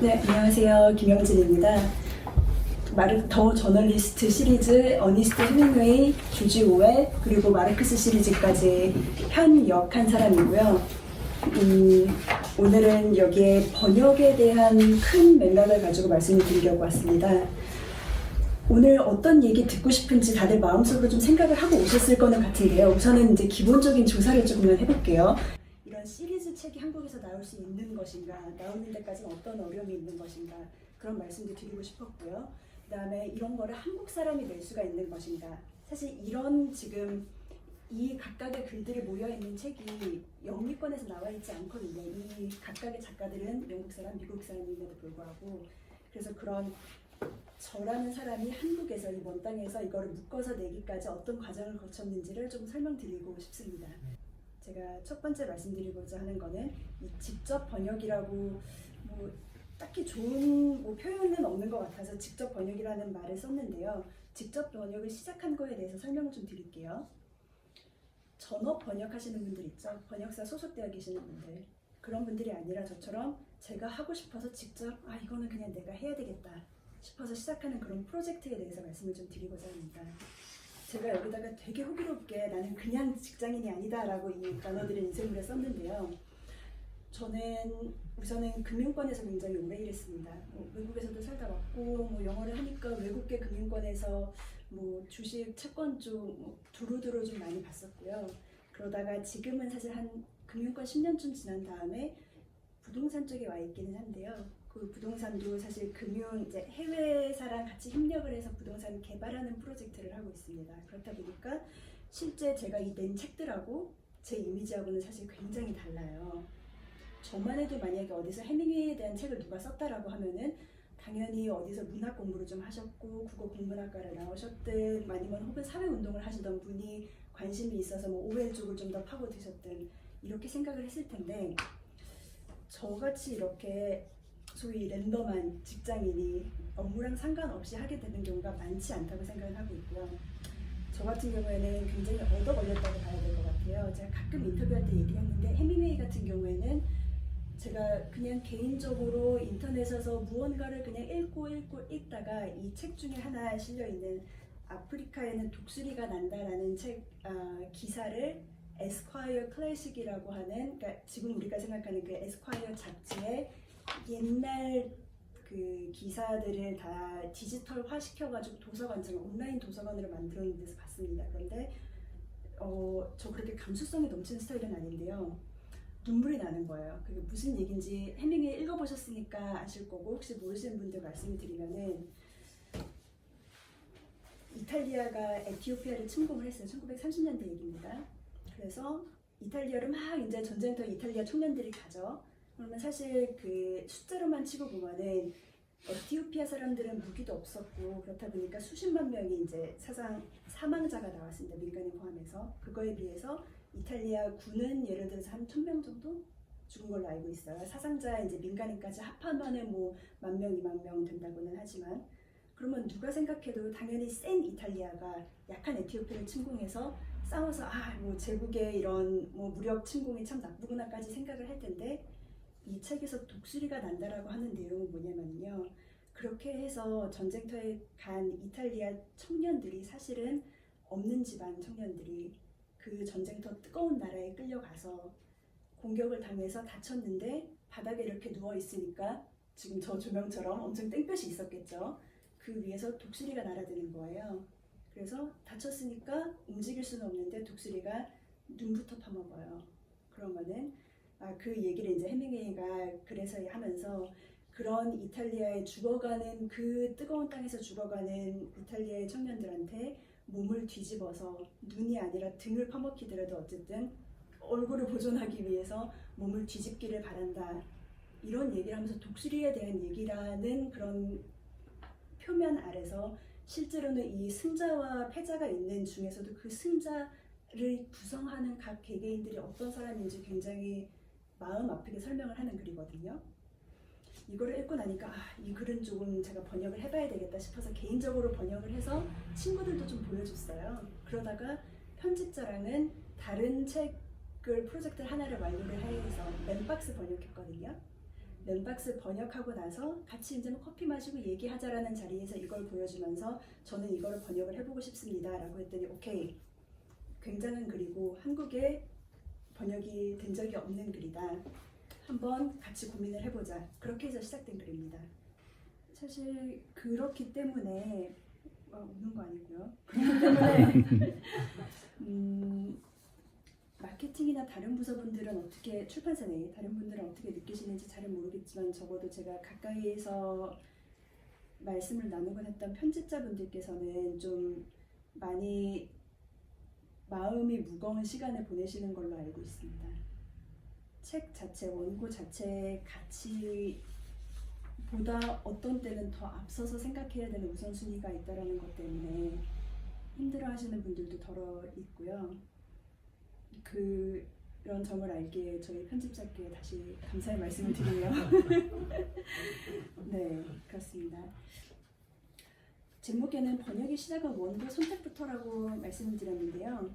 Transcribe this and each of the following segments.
네, 안녕하세요. 김영진입니다. 더 저널리스트 시리즈, 어니스트 헤밍웨이, 조지 오웰, 그리고 마르크스 시리즈까지 현역한 사람이고요. 오늘은 여기에 번역에 대한 큰 맥락을 가지고 말씀을 드리려고 왔습니다. 오늘 어떤 얘기 듣고 싶은지 다들 마음속으로 좀 생각을 하고 오셨을 거는 같은데요. 우선은 이제 기본적인 조사를 조금만 해볼게요. 이런 시리즈 책이 한국에서 나올 수 있는 것인가, 나오는 데까지는 어떤 어려움이 있는 것인가, 그런 말씀도 드리고 싶었고요. 그 다음에 이런 거를 한국 사람이 낼 수가 있는 것인가. 사실 이런 지금 이 각각의 글들이 모여있는 책이 영미권에서 나와 있지 않거든요. 이 각각의 작가들은 영국 사람, 미국 사람임에도 불구하고. 그래서 그런 저라는 사람이 한국에서 이 먼 땅에서 이거를 묶어서 내기까지 어떤 과정을 거쳤는지를 좀 설명드리고 싶습니다. 제가 첫 번째 말씀드리고자 하는 거는 이 직접 번역이라고 딱히 좋은 표현은 없는 것 같아서 직접 번역이라는 말을 썼는데요. 직접 번역을 시작한 거에 대해서 설명을 좀 드릴게요. 전업 번역하시는 분들 있죠. 번역사 소속되어 계시는 분들. 그런 분들이 아니라 저처럼 제가 하고 싶어서 직접 이거는 그냥 내가 해야 되겠다 싶어서 시작하는 그런 프로젝트에 대해서 말씀을 좀 드리고자 합니다. 제가 여기다가 되게 호기롭게 나는 그냥 직장인이 아니다 라고 이 단어들을 인쇄물에 썼는데요. 저는 우선은 금융권에서 굉장히 오래 일했습니다. 외국에서도 살다 왔고 영어를 하니까 외국계 금융권에서 주식, 채권 쪽 두루두루 좀 많이 봤었고요. 그러다가 지금은 사실 한 금융권 10년쯤 지난 다음에 부동산 쪽에 와 있기는 한데요. 그 부동산도 사실 이제 해외사랑 같이 협력을 해서 부동산 개발하는 프로젝트를 하고 있습니다. 그렇다 보니까 실제 제가 낸 책들하고 제 이미지하고는 사실 굉장히 달라요. 저만 해도 만약에 어디서 해밍웨이에 대한 책을 누가 썼다라고 하면은 당연히 어디서 문학 공부를 좀 하셨고 국어 국문학과를 나오셨든 아니면 혹은 사회운동을 하시던 분이 관심이 있어서 오웰 쪽을 좀 더 파고드셨든 이렇게 생각을 했을 텐데 저같이 이렇게 소위 랜덤한 직장인이 업무랑 상관없이 하게 되는 경우가 많지 않다고 생각을 하고 있고요. 저 같은 경우에는 굉장히 얻어 걸렸다고 봐야 될 것 같아요. 제가 가끔 인터뷰할 때 얘기했는데 해밍웨이 같은 경우에는 제가 그냥 개인적으로 인터넷에서 무언가를 그냥 읽다가 이 책 중에 하나 실려있는 아프리카에는 독수리가 난다라는 책 기사를 에스콰이어 클래식이라고 하는, 그러니까 지금 우리가 생각하는 그 에스콰이어 잡지의 옛날 그 기사들을 다 디지털화 시켜가지고 도서관처럼 온라인 도서관으로 만들어놓은 데서 봤습니다. 그런데 저 그렇게 감수성이 넘치는 스타일은 아닌데요. 눈물이 나는 거예요. 그게 무슨 얘기인지 해밍웨이 읽어보셨으니까 아실 거고 혹시 모르시는 분들 말씀을 드리면은 이탈리아가 에티오피아를 침공을 했어요. 1930년대 얘기입니다. 그래서 이탈리아를 막 이제 전쟁터 이탈리아 청년들이 가죠. 그러면 사실 그 숫자로만 치고 보면은 에티오피아 사람들은 무기도 없었고 그렇다 보니까 수십만 명이 이제 사망자가 나왔습니다. 민간인 포함해서. 그거에 비해서 이탈리아 군은 예를 들어서 한 1000명 정도 죽은 걸로 알고 있어요. 사상자 이제 민간인까지 합하면은 10,000명, 20,000명 된다고는 하지만 그러면 누가 생각해도 당연히 센 이탈리아가 약한 에티오피아를 침공해서 싸워서 제국의 이런 무력 침공이 참 나쁘구나까지 생각을 할 텐데 이 책에서 독수리가 난다라고 하는 내용은 뭐냐면요. 그렇게 해서 전쟁터에 간 이탈리아 청년들이 사실은 없는 집안 청년들이 그 전쟁터 뜨거운 나라에 끌려가서 공격을 당해서 다쳤는데 바닥에 이렇게 누워 있으니까 지금 저 조명처럼 엄청 땡볕이 있었겠죠. 그 위에서 독수리가 날아드는 거예요. 그래서 다쳤으니까 움직일 수는 없는데 독수리가 눈부터 파먹어요. 그러면은 그 얘기를 이제 해밍웨이가 그래서 하면서 그런 이탈리아에 죽어가는 그 뜨거운 땅에서 죽어가는 이탈리아의 청년들한테 몸을 뒤집어서 눈이 아니라 등을 파먹히더라도 어쨌든 얼굴을 보존하기 위해서 몸을 뒤집기를 바란다. 이런 얘기를 하면서 독수리에 대한 얘기라는 그런 표면 아래서 실제로는 이 승자와 패자가 있는 중에서도 그 승자를 구성하는 각 개개인들이 어떤 사람인지 굉장히 마음 아프게 설명을 하는 글이거든요. 이거를 읽고 나니까 이 글은 조금 제가 번역을 해봐야 되겠다 싶어서 개인적으로 번역을 해서 친구들도 좀 보여줬어요. 그러다가 편집자랑은 다른 책을 프로젝트 하나를 완료를 해서 맨박스 번역했거든요. 랜박스 번역하고 나서 같이 이제 커피 마시고 얘기하자라는 자리에서 이걸 보여주면서 저는 이거를 번역을 해보고 싶습니다 라고 했더니 오케이, 굉장한 글이고 한국에 번역이 된 적이 없는 글이다, 한번 같이 고민을 해보자, 그렇게 해서 시작된 글입니다. 사실 그렇기 때문에 웃는 거 아니고요. 그렇기 때문에 마케팅이나 다른 부서분들은 어떻게, 출판사 내 다른 분들은 어떻게 느끼시는지 잘은 모르겠지만 적어도 제가 가까이에서 말씀을 나누곤 했던 편집자분들께서는 좀 많이 마음이 무거운 시간을 보내시는 걸로 알고 있습니다. 책 자체, 원고 자체의 가치보다 어떤 때는 더 앞서서 생각해야 되는 우선순위가 있다는 것 때문에 힘들어하시는 분들도 덜어 있고요. 그런 점을 알기에 저희 편집자께 다시 감사의 말씀을 드리며 네, 그렇습니다. 제목에는 번역의 시작은 원고 선택부터라고 말씀을 드렸는데요.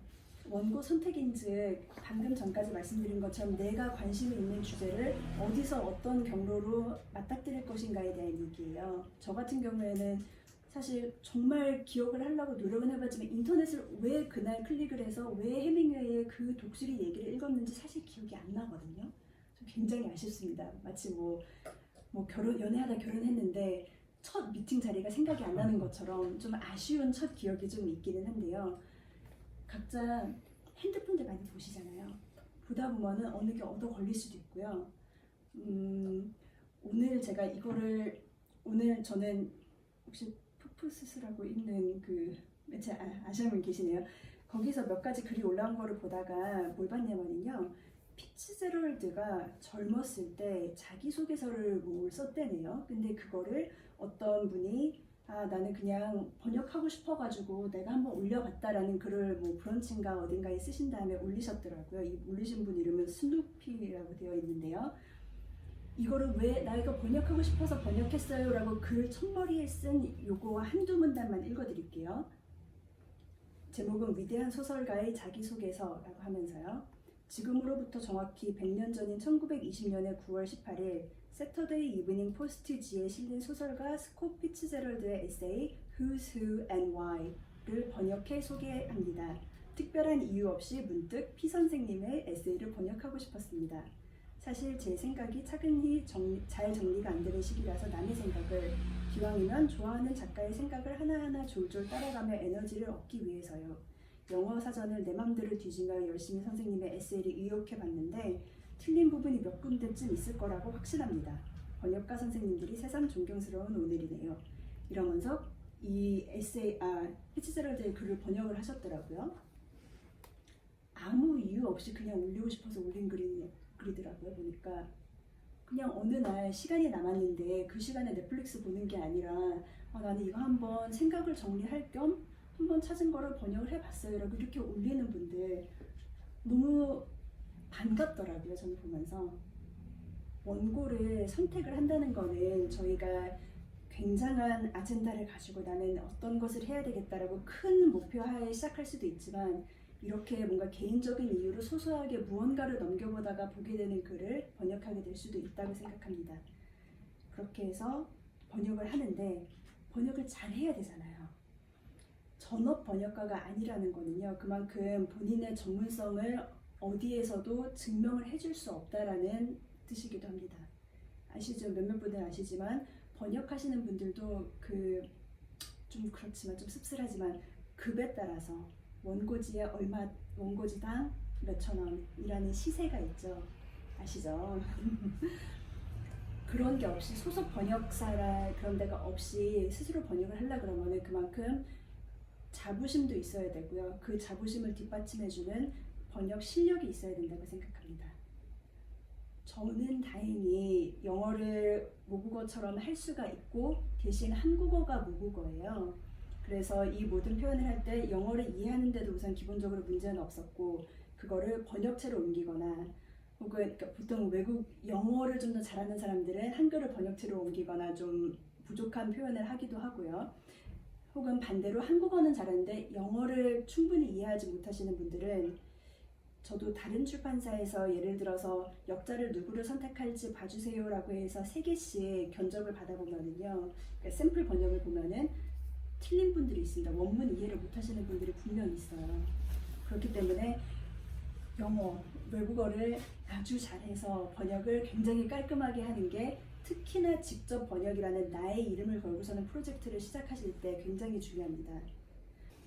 원고 선택인즉 방금 전까지 말씀드린 것처럼 내가 관심이 있는 주제를 어디서 어떤 경로로 맞닥뜨릴 것인가에 대한 얘기예요. 저 같은 경우에는 사실 정말 기억을 하려고 노력은 해봤지만 인터넷을 왜 그날 클릭을 해서 왜 해밍웨이의 그 독수리 얘기를 읽었는지 사실 기억이 안 나거든요. 좀 굉장히 아쉽습니다. 마치 뭐 연애하다 결혼했는데 첫 미팅 자리가 생각이 안 나는 것처럼 좀 아쉬운 첫 기억이 좀 있기는 한데요. 각자 핸드폰들 많이 보시잖아요. 보다 보면은 어느 게 얻어 걸릴 수도 있고요. 오늘 제가 이거를, 오늘 저는 혹시 푸푸스스라고 있는 그 매체 아시는 분 계시네요. 거기서 몇 가지 글이 올라온 거를 보다가 뭘 봤냐면요. 피츠제럴드가 젊었을 때 자기소개서를 뭘 썼대네요. 근데 그거를 어떤 분이 나는 그냥 번역하고 싶어가지고 내가 한번 올려봤다라는 글을 뭐 브런치인가 어딘가에 쓰신 다음에 올리셨더라고요. 이 올리신 분 이름은 스누피라고 되어 있는데요. 이거를 왜 나 이거 번역하고 싶어서 번역했어요 라고 글 첫머리에 쓴 요거 한두 문단만 읽어드릴게요. 제목은 위대한 소설가의 자기소개서라고 하면서요. 지금으로부터 정확히 100년 전인 1920년의 9월 18일 세터데이 이브닝 포스트지에 실린 소설가 스콧 피츠제럴드의 에세이 Who's Who and Why를 번역해 소개합니다. 특별한 이유 없이 문득 피 선생님의 에세이를 번역하고 싶었습니다. 사실 제 생각이 차근히 잘 정리가 안 되는 시기라서 남의 생각을, 기왕이면 좋아하는 작가의 생각을 하나하나 졸졸 따라가며 에너지를 얻기 위해서요. 영어 사전을 내 맘대로 뒤지며 열심히 선생님의 에세이를 의역해봤는데 틀린 부분이 몇 군데쯤 있을 거라고 확신합니다. 번역가 선생님들이 새삼 존경스러운 오늘이네요. 이러면서 이 에세이, 피츠제럴드의 글을 번역을 하셨더라고요. 아무 이유 없이 그냥 올리고 싶어서 올린 글이더라고요. 보니까 그냥 어느 날 시간이 남았는데 그 시간에 넷플릭스 보는 게 아니라 나는 이거 한번 생각을 정리할 겸 한번 찾은 거를 번역을 해봤어요 라고 이렇게 올리는 분들 너무 반갑더라고요. 저는 보면서 원고를 선택을 한다는 거는 저희가 굉장한 아젠다를 가지고 나는 어떤 것을 해야 되겠다라고 큰 목표하에 시작할 수도 있지만 이렇게 뭔가 개인적인 이유로 소소하게 무언가를 넘겨보다가 보게 되는 글을 번역하게 될 수도 있다고 생각합니다. 그렇게 해서 번역을 하는데 번역을 잘 해야 되잖아요. 전업 번역가가 아니라는 거는요. 그만큼 본인의 전문성을 어디에서도 증명을 해줄 수 없다라는 뜻이기도 합니다. 아시죠? 몇몇 분들 아시지만 번역하시는 분들도 좀 그렇지만 좀 씁쓸하지만 급에 따라서 원고지에 얼마, 원고지당 몇천 원이라는 시세가 있죠. 아시죠? 그런 게 없이 소속 번역사라 그런 데가 없이 스스로 번역을 하려고 그러면 그만큼 자부심도 있어야 되고요. 그 자부심을 뒷받침해주는 번역 실력이 있어야 된다고 생각합니다. 저는 다행히 영어를 모국어처럼 할 수가 있고 대신 한국어가 모국어예요. 그래서 이 모든 표현을 할 때 영어를 이해하는데도 우선 기본적으로 문제는 없었고 그거를 번역체로 옮기거나 혹은 그러니까 보통 외국 영어를 좀 더 잘하는 사람들은 한글을 번역체로 옮기거나 좀 부족한 표현을 하기도 하고요. 혹은 반대로 한국어는 잘하는데 영어를 충분히 이해하지 못하시는 분들은 저도 다른 출판사에서 예를 들어서 역자를 누구를 선택할지 봐주세요라고 해서 3개씩 견적을 받아보면은요, 그러니까 샘플 번역을 보면은 틀린 분들이 있습니다. 원문 이해를 못하시는 분들이 분명히 있어요. 그렇기 때문에 영어, 외국어를 아주 잘해서 번역을 굉장히 깔끔하게 하는 게 특히나 직접 번역이라는 나의 이름을 걸고서는 프로젝트를 시작하실 때 굉장히 중요합니다.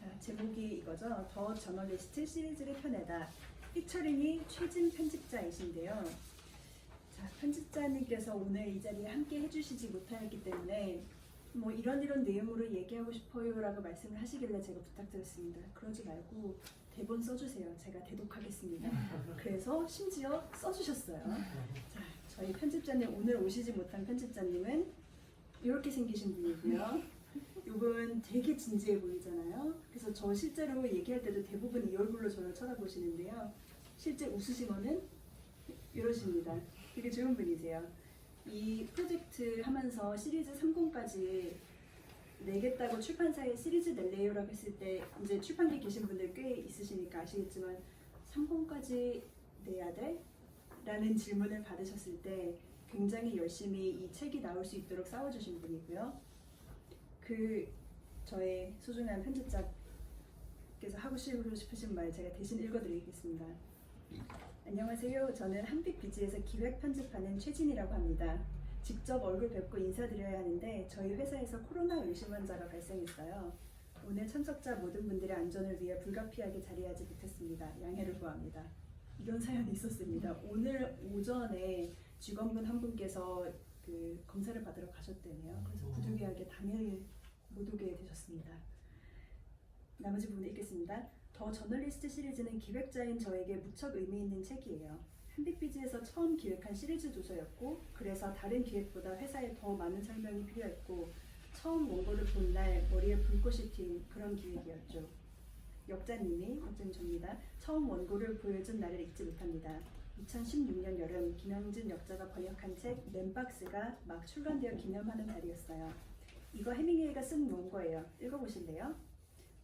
자, 제목이 이거죠. 더 저널리스트 시리즈를 펴내다. 피처링이 최진 편집자이신데요. 자, 편집자님께서 오늘 이 자리에 함께 해주시지 못하였기 때문에 뭐 이런 내용으로 얘기하고 싶어요 라고 말씀을 하시길래 제가 부탁드렸습니다. 그러지 말고 대본 써주세요. 제가 대독하겠습니다. 그래서 심지어 써주셨어요. 자, 저희 편집자님, 오늘 오시지 못한 편집자님은 이렇게 생기신 분이고요. 이분 되게 진지해 보이잖아요. 그래서 저 실제로 얘기할 때도 대부분 이 얼굴로 저를 쳐다보시는데요. 실제 웃으시면은 이러십니다. 되게 좋은 분이세요. 이 프로젝트 하면서 시리즈 3권까지 내겠다고 출판사에 시리즈 낼래요라고 했을 때 이제 출판기에 계신 분들 꽤 있으시니까 아시겠지만 3권까지 내야 돼? 라는 질문을 받으셨을 때 굉장히 열심히 이 책이 나올 수 있도록 싸워주신 분이고요. 저의 소중한 편집자께서 하고 싶으신 말 제가 대신 읽어드리겠습니다. 안녕하세요. 저는 한빛비지에서 기획 편집하는 최진이라고 합니다. 직접 얼굴 뵙고 인사드려야 하는데 저희 회사에서 코로나 의심 환자가 발생했어요. 오늘 참석자 모든 분들의 안전을 위해 불가피하게 자리하지 못했습니다. 양해를 구합니다. 이런 사연이 있었습니다. 오늘 오전에 직원분 한 분께서 그 검사를 받으러 가셨대네요. 그래서 부득이하게 당일 못 오게 되셨습니다. 나머지 부분 읽겠습니다. 더 저널리스트 시리즈는 기획자인 저에게 무척 의미 있는 책이에요. 한빛비지에서 처음 기획한 시리즈 도서였고, 그래서 다른 기획보다 회사에 더 많은 설명이 필요했고, 처음 원고를 본 날 머리에 불꽃이 튄 그런 기획이었죠. 역자님이, 역자님 접니다. 처음 원고를 보여준 날을 잊지 못합니다. 2016년 여름 김영진 역자가 번역한 책 맨박스가 막 출간되어 기념하는 날이었어요. 이거 해밍웨이가 쓴 원고예요. 읽어보실래요?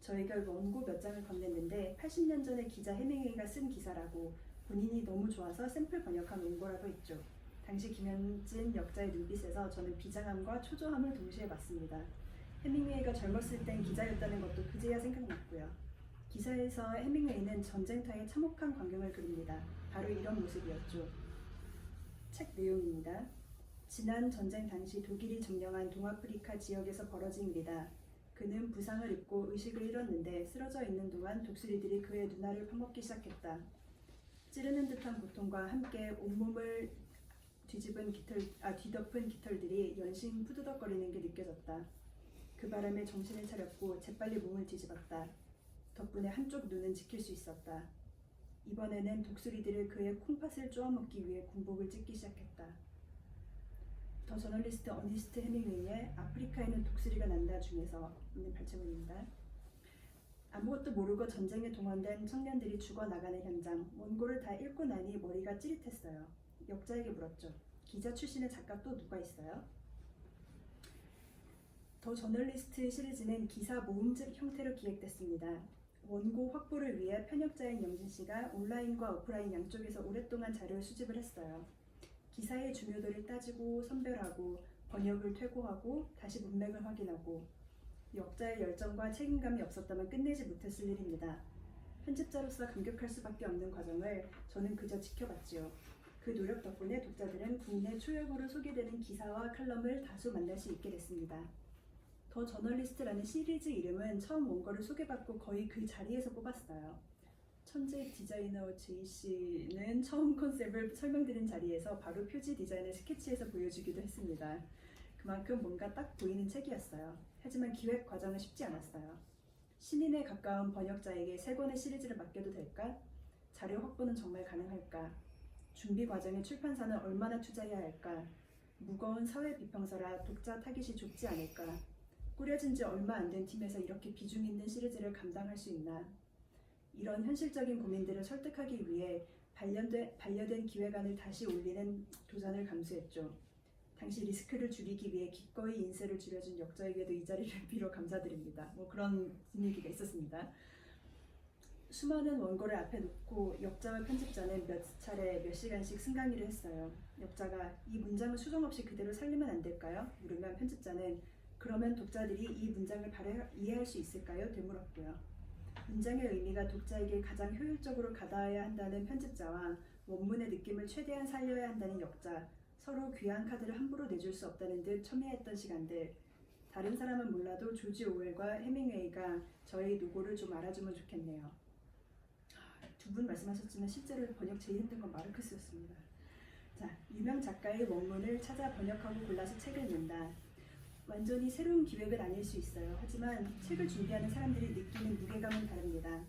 저희가 원고 몇 장을 건넸는데 80년 전에 기자 해밍웨이가 쓴 기사라고 본인이 너무 좋아서 샘플 번역한 원고라고 했죠. 당시 김현진 역자의 눈빛에서 저는 비장함과 초조함을 동시에 봤습니다. 해밍웨이가 젊었을 땐 기자였다는 것도 그제야 생각났고요. 기사에서 해밍웨이는 전쟁터의 참혹한 광경을 그립니다. 바로 이런 모습이었죠. 책 내용입니다. 지난 전쟁 당시 독일이 점령한 동아프리카 지역에서 벌어진 일이다. 그는 부상을 입고 의식을 잃었는데 쓰러져 있는 동안 독수리들이 그의 눈알을 파먹기 시작했다. 찌르는 듯한 고통과 함께 온몸을 뒤덮은 깃털들이 연신 푸드덕거리는 게 느껴졌다. 그 바람에 정신을 차렸고 재빨리 몸을 뒤집었다. 덕분에 한쪽 눈은 지킬 수 있었다. 이번에는 독수리들을 그의 콩팥을 쪼아먹기 위해 군복을 찢기 시작했다. 더 저널리스트 어니스트 해밍웨이의 아프리카에는 독수리가 난다 중에서 있는 발췌문입니다. 아무것도 모르고 전쟁에 동원된 청년들이 죽어나가는 현장, 원고를 다 읽고 나니 머리가 찌릿했어요. 역자에게 물었죠. 기자 출신의 작가 또 누가 있어요? 더 저널리스트 시리즈는 기사 모음집 형태로 기획됐습니다. 원고 확보를 위해 편역자인 영진 씨가 온라인과 오프라인 양쪽에서 오랫동안 자료를 수집을 했어요. 기사의 중요도를 따지고 선별하고 번역을 퇴고하고 다시 문맥을 확인하고 역자의 열정과 책임감이 없었다면 끝내지 못했을 일입니다. 편집자로서 감격할 수밖에 없는 과정을 저는 그저 지켜봤지요. 그 노력 덕분에 독자들은 국내 초역으로 소개되는 기사와 칼럼을 다수 만날 수 있게 됐습니다. 더 저널리스트라는 시리즈 이름은 처음 원고를 소개받고 거의 그 자리에서 뽑았어요. 천재 디자이너 제이 씨는 처음 컨셉을 설명드린 자리에서 바로 표지 디자인을 스케치해서 보여주기도 했습니다. 그만큼 뭔가 딱 보이는 책이었어요. 하지만 기획 과정은 쉽지 않았어요. 신인에 가까운 번역자에게 3권의 시리즈를 맡겨도 될까? 자료 확보는 정말 가능할까? 준비 과정에 출판사는 얼마나 투자해야 할까? 무거운 사회 비평서라 독자 타깃이 좁지 않을까? 꾸려진 지 얼마 안 된 팀에서 이렇게 비중 있는 시리즈를 감당할 수 있나? 이런 현실적인 고민들을 설득하기 위해 반려된 기획안을 다시 올리는 도전을 감수했죠. 당시 리스크를 줄이기 위해 기꺼이 인세를 줄여준 역자에게도 이 자리를 빌어 감사드립니다. 뭐 그런 분위기가 있었습니다. 수많은 원고를 앞에 놓고 역자와 편집자는 몇 차례 몇 시간씩 승강의를 했어요. 역자가 이 문장을 수정 없이 그대로 살리면 안 될까요? 물으면 편집자는 그러면 독자들이 이 문장을 바로 이해할 수 있을까요? 되물었고요. 문장의 의미가 독자에게 가장 효율적으로 가닿아야 한다는 편집자와 원문의 느낌을 최대한 살려야 한다는 역자, 서로 귀한 카드를 함부로 내줄 수 없다는 듯 첨예했던 시간들. 다른 사람은 몰라도 조지 오웰과 해밍웨이가 저의 노고를 좀 알아주면 좋겠네요. 두 분 말씀하셨지만 실제로 번역 제일 힘든 건 마르크스였습니다. 자, 유명 작가의 원문을 찾아 번역하고 골라서 책을 낸다. 완전히 새로운 기획은 아닐 수 있어요. 하지만 책을 준비하는 사람들이 느끼는 무게감은 다릅니다.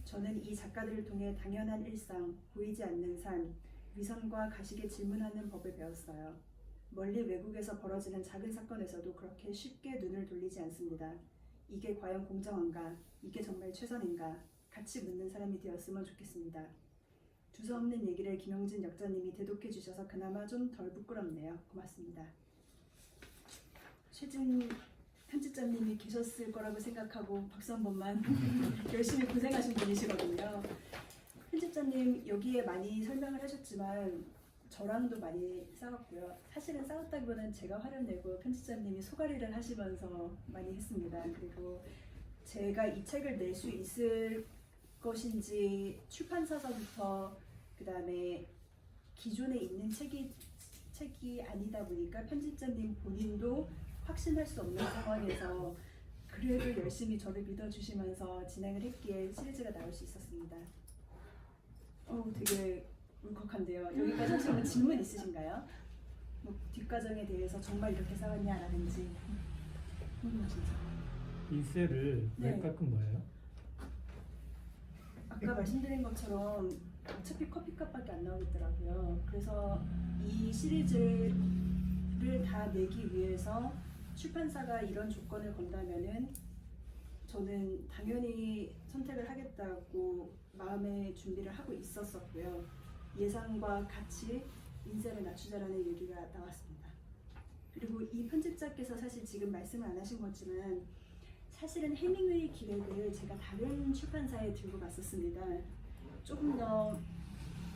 저는 이 작가들을 통해 당연한 일상, 보이지 않는 삶, 위선과 가식에 질문하는 법을 배웠어요. 멀리 외국에서 벌어지는 작은 사건에서도 그렇게 쉽게 눈을 돌리지 않습니다. 이게 과연 공정한가? 이게 정말 최선인가? 같이 묻는 사람이 되었으면 좋겠습니다. 두서없는 얘기를 김영진 역자님이 대독해 주셔서 그나마 좀 덜 부끄럽네요. 고맙습니다. 최진 편집자님이 계셨을 거라고 생각하고 박수 한 번만. 열심히 고생하신 분이시거든요. 편집자님 여기에 많이 설명을 하셨지만 저랑도 많이 싸웠고요. 사실은 싸웠다기보다는 제가 화를 내고 편집자님이 소가리를 하시면서 많이 했습니다. 그리고 제가 이 책을 낼 수 있을 것인지 출판사서부터 그 다음에 기존에 있는 책이 아니다 보니까 편집자님 본인도 확신할 수 없는 상황에서 그래도 열심히 저를 믿어주시면서 진행을 했기에 시리즈가 나올 수 있었습니다. 되게 울컥한데요. 여기까지 하시면 질문 있으신가요? 뭐 뒷과정에 대해서 정말 이렇게 싸웠냐라든지. 이 셀을 왜 깎은 거예요? 아까 말씀드린 것처럼 어차피 커피값밖에 안 나오겠더라고요. 그래서 이 시리즈를 다 내기 위해서 출판사가 이런 조건을 건다면은 저는 당연히 선택을 하겠다고 마음의 준비를 하고 있었었고요. 예상과 같이 인쇄를 낮추자라는 얘기가 나왔습니다. 그리고 이 편집자께서 사실 지금 말씀을 안 하신 거지만 사실은 해밍웨이 기획을 제가 다른 출판사에 들고 갔었습니다. 조금 더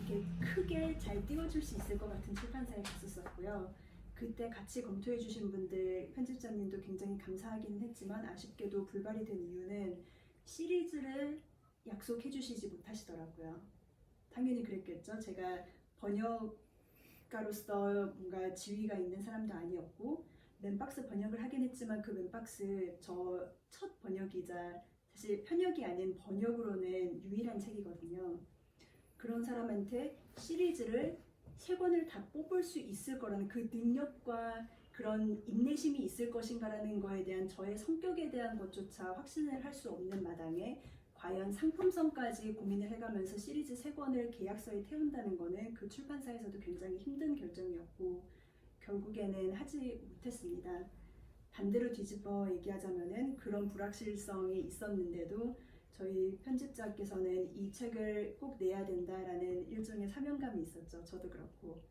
이렇게 크게 잘 띄워줄 수 있을 것 같은 출판사에 갔었었고요. 그때 같이 검토해 주신 분들, 편집자님도 굉장히 감사하기는 했지만 아쉽게도 불발이 된 이유는 시리즈를 약속해 주시지 못하시더라고요. 당연히 그랬겠죠. 제가 번역가로서 뭔가 지위가 있는 사람도 아니었고 맨박스 번역을 하긴 했지만 그 맨박스 저 첫 번역이자 사실 편역이 아닌 번역으로는 유일한 책이거든요. 그런 사람한테 시리즈를 3권을 다 뽑을 수 있을 거라는 그 능력과 그런 인내심이 있을 것인가라는 거에 대한 저의 성격에 대한 것조차 확신을 할 수 없는 마당에 과연 상품성까지 고민을 해가면서 시리즈 3권을 계약서에 태운다는 거는 그 출판사에서도 굉장히 힘든 결정이었고 결국에는 하지 못했습니다. 반대로 뒤집어 얘기하자면은 그런 불확실성이 있었는데도 저희 편집자께서는 이 책을 꼭 내야 된다라는 일종의 사명감이 있었죠. 저도 그렇고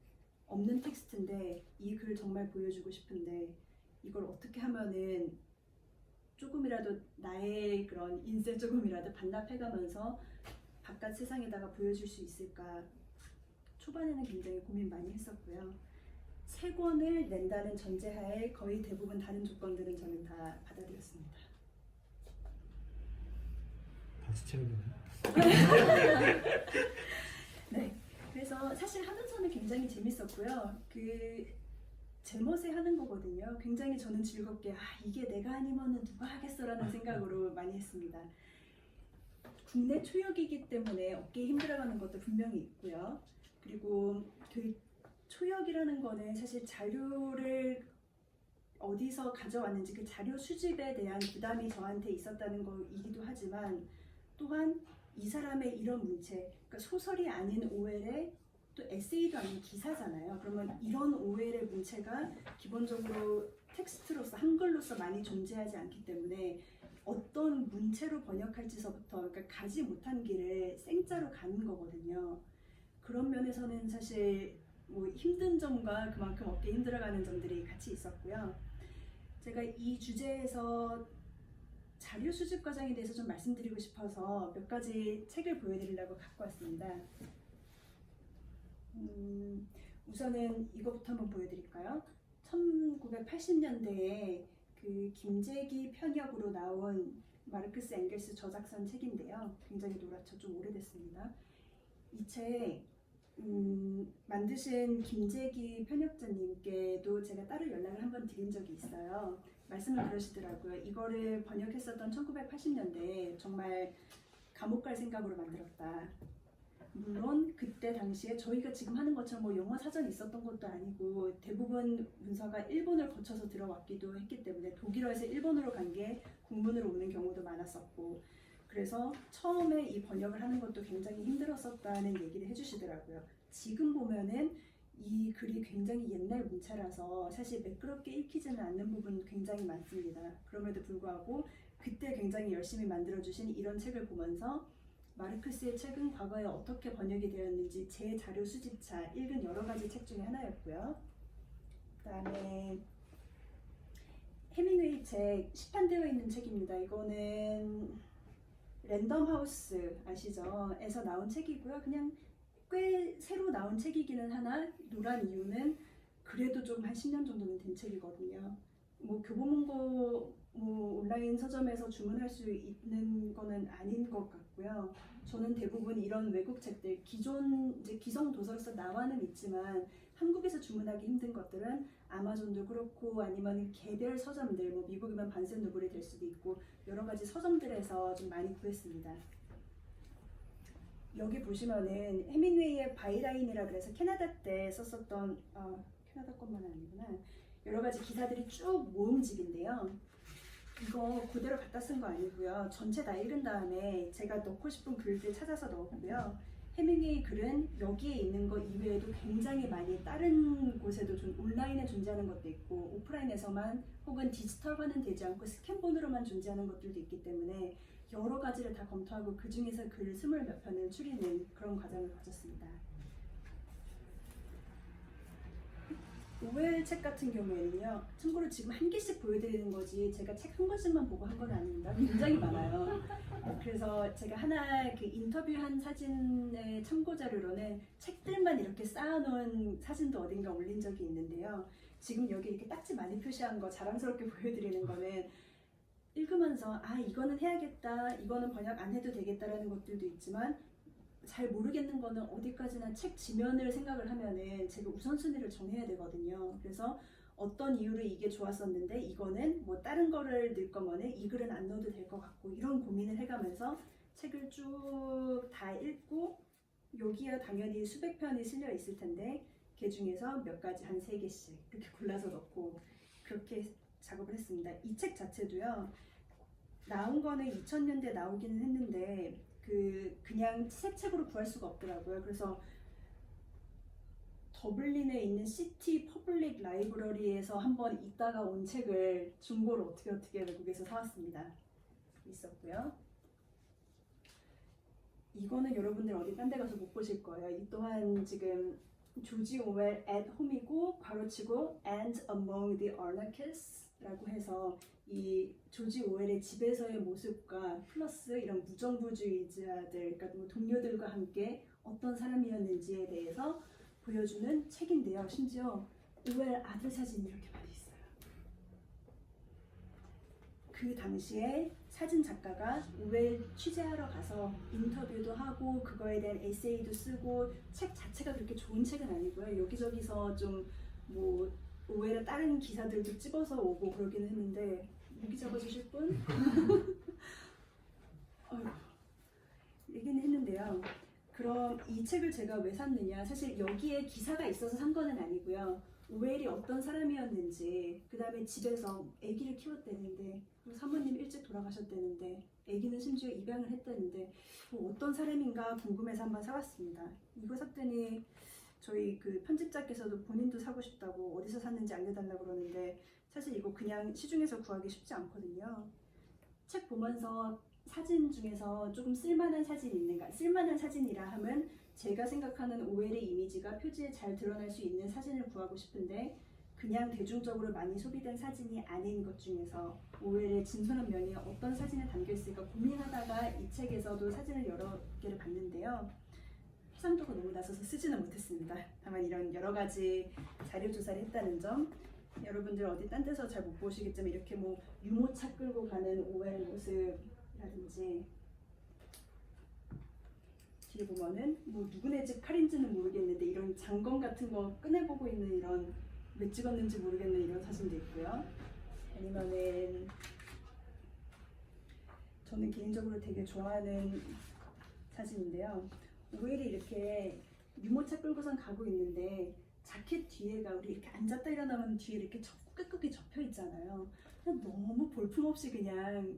없는 텍스트인데 이 글 정말 보여주고 싶은데 이걸 어떻게 하면은 조금이라도 나의 그런 인생 조금이라도 반납해가면서 바깥 세상에다가 보여줄 수 있을까. 초반에는 굉장히 고민 많이 했었고요. 3권을 낸다는 전제하에 거의 대부분 다른 조건들은 저는 다 받아들였습니다. 박수 채우기네. 네, 그래서 사실 하면서는 굉장히 재밌었고요. 그 제멋에 하는 거거든요. 굉장히 저는 즐겁게 이게 내가 아니면은 누가 하겠어라는 생각으로 많이 했습니다. 국내 초역이기 때문에 어깨에 힘들어가는 것도 분명히 있고요. 그리고 그 초역이라는 거는 사실 자료를 어디서 가져왔는지 그 자료 수집에 대한 부담이 저한테 있었다는 거이기도 하지만 또한 이 사람의 이런 문체, 그러니까 소설이 아닌 OL에 또 에세이도 아닌 기사잖아요. 그러면 이런 OL의 문체가 기본적으로 텍스트로서 한글로서 많이 존재하지 않기 때문에 어떤 문체로 번역할지서부터 그러니까 가지 못한 길을 생짜로 가는 거거든요. 그런 면에서는 사실 뭐 힘든 점과 그만큼 어깨 힘들어가는 점들이 같이 있었고요. 제가 이 주제에서 자료 수집 과정에 대해서 좀 말씀드리고 싶어서 몇 가지 책을 보여드리려고 갖고 왔습니다. 우선은 이거부터 한번 보여드릴까요? 1980년대에 그 김재기 편역으로 나온 마르크스 앵겔스 저작선 책인데요. 굉장히 노랗죠. 좀 오래됐습니다. 이 책 만드신 김재기 편역자님께도 제가 따로 연락을 한번 드린 적이 있어요. 말씀을 그러시더라고요. 이거를 번역했었던 1980년대에 정말 감옥 갈 생각으로 만들었다. 물론 그때 당시에 저희가 지금 하는 것처럼 뭐 영어 사전이 있었던 것도 아니고 대부분 문서가 일본을 거쳐서 들어왔기도 했기 때문에 독일어에서 일본어로 간 게 국문으로 오는 경우도 많았었고, 그래서 처음에 이 번역을 하는 것도 굉장히 힘들었었다는 얘기를 해주시더라고요. 지금 보면은 이 글이 굉장히 옛날 문체라서 사실 매끄럽게 읽히지는 않는 부분 굉장히 많습니다. 그럼에도 불구하고 그때 굉장히 열심히 만들어주신 이런 책을 보면서 마르크스의 책은 과거에 어떻게 번역이 되었는지 제 자료 수집차 읽은 여러 가지 책 중에 하나였고요. 그 다음에 해밍웨이 책 시판되어 있는 책입니다. 이거는 랜덤 하우스 아시죠? 에서 나온 책이고요. 그냥 꽤 새로 나온 책이기는 하나 노란 이유는 그래도 좀 한 10년 정도는 된 책이거든요. 뭐 교보문고 뭐 온라인 서점에서 주문할 수 있는 거는 아닌 것 같고요. 저는 대부분 이런 외국 책들 기존 이제 기성 도서로서 나와는 있지만 한국에서 주문하기 힘든 것들은 아마존도 그렇고 아니면 개별 서점들 뭐 미국이면 반센노블이 될 수도 있고 여러 가지 서점들에서 좀 많이 구했습니다. 여기 보시면은 해밍웨이의 바이라인이라 그래서 캐나다 때 썼었던 캐나다 것만은 아니구나. 여러 가지 기사들이 쭉 모음집인데요. 이거 그대로 갖다 쓴 거 아니고요. 전체 다 읽은 다음에 제가 넣고 싶은 글들 찾아서 넣었고요. 해밍웨이 글은 여기에 있는 거 이외에도 굉장히 많이 다른 곳에도 좀 온라인에 존재하는 것도 있고 오프라인에서만 혹은 디지털화는 되지 않고 스캔본으로만 존재하는 것들도 있기 때문에 여러 가지를 다 검토하고 그 중에서 글 20몇 편을 추리는 그런 과정을 가졌습니다. 오웰 책 같은 경우에는요, 참고로 지금 한 개씩 보여드리는 거지 제가 책 한 권씩만 보고 한 건 아닙니다. 굉장히 많아요. 그래서 제가 하나 그 인터뷰한 사진의 참고 자료로는 책들만 이렇게 쌓아놓은 사진도 어딘가 올린 적이 있는데요. 지금 여기 이렇게 딱지 많이 표시한 거 자랑스럽게 보여드리는 거는 읽으면서 이거는 해야겠다, 이거는 번역 안 해도 되겠다라는 것들도 있지만 잘 모르겠는 거는 어디까지나 책 지면을 생각을 하면은 제가 우선순위를 정해야 되거든요. 그래서 어떤 이유로 이게 좋았었는데 이거는 뭐 다른 거를 넣을 거면은 이 글은 안 넣어도 될 것 같고 이런 고민을 해가면서 책을 쭉 다 읽고 여기야 당연히 수백 편이 실려 있을 텐데 그 중에서 몇 가지 한 3개씩 이렇게 골라서 넣고 그렇게 작업을 했습니다. 이 책 자체도요. 나온 거는 2000년대 나오기는 했는데 그냥 새 책으로 구할 수가 없더라고요. 그래서 더블린에 있는 시티 퍼블릭 라이브러리에서 한번 읽다가 온 책을 중고로 어떻게 외국에서 사왔습니다. 있었고요. 이거는 여러분들 어디 딴 데 가서 못 보실 거예요. 이 또한 지금 조지 오웰 at home이고 괄호치고 and among the anarchists 라고 해서 이 조지 오웰의 집에서의 모습과 플러스 이런 무정부주의자들, 그러니까 뭐 동료들과 함께 어떤 사람이었는지에 대해서 보여주는 책인데요. 심지어 오웰 아들 사진이 이렇게 많이 있어요. 그 당시에 사진 작가가 오웰 취재하러 가서 인터뷰도 하고 그거에 대한 에세이도 쓰고 책 자체가 그렇게 좋은 책은 아니고요. 여기저기서 좀 뭐 오웰의 다른 기사들도 집어서 오고 그러기는 했는데 여기 적어주실 분? 얘기는 했는데요. 그럼 이 책을 제가 왜 샀느냐? 사실 여기에 기사가 있어서 산 거는 아니고요. 오웰이 어떤 사람이었는지, 그 다음에 집에서 아기를 키웠다는데, 그리고 사모님 일찍 돌아가셨다는데, 아기는 심지어 입양을 했다는데, 뭐 어떤 사람인가 궁금해서 한번 사봤습니다. 이거 샀더니 저희 그 편집자께서도 본인도 사고 싶다고 어디서 샀는지 알려달라고 그러는데 사실 이거 그냥 시중에서 구하기 쉽지 않거든요. 책 보면서 사진 중에서 조금 쓸만한 사진이 있는가? 쓸만한 사진이라 하면 제가 생각하는 오웰의 이미지가 표지에 잘 드러날 수 있는 사진을 구하고 싶은데 그냥 대중적으로 많이 소비된 사진이 아닌 것 중에서 오웰의 진솔한 면이 어떤 사진에 담겨 있을까 고민하다가 이 책에서도 사진을 여러 개를 봤는데요. 해상도가 너무 낮아서 쓰지는 못했습니다. 다만 이런 여러 가지 자료 조사를 했다는 점, 여러분들 어디 딴 데서 잘 못 보시겠지만 이렇게 뭐 유모차 끌고 가는 오웰 모습이라든지 뒤에 보면은 뭐 누구네 집 칼인지는 모르겠는데 이런 장검 같은 거 꺼내보고 있는 이런 왜 찍었는지 모르겠는 이런 사진도 있고요. 아니면은 저는 개인적으로 되게 좋아하는 사진인데요. 오웰이 이렇게 유모차 끌고선 가고 있는데 자켓 뒤에가 우리 이렇게 앉았다 일어나면 뒤에 이렇게 끄끄기 접혀 있잖아요. 그냥 너무 볼품없이 그냥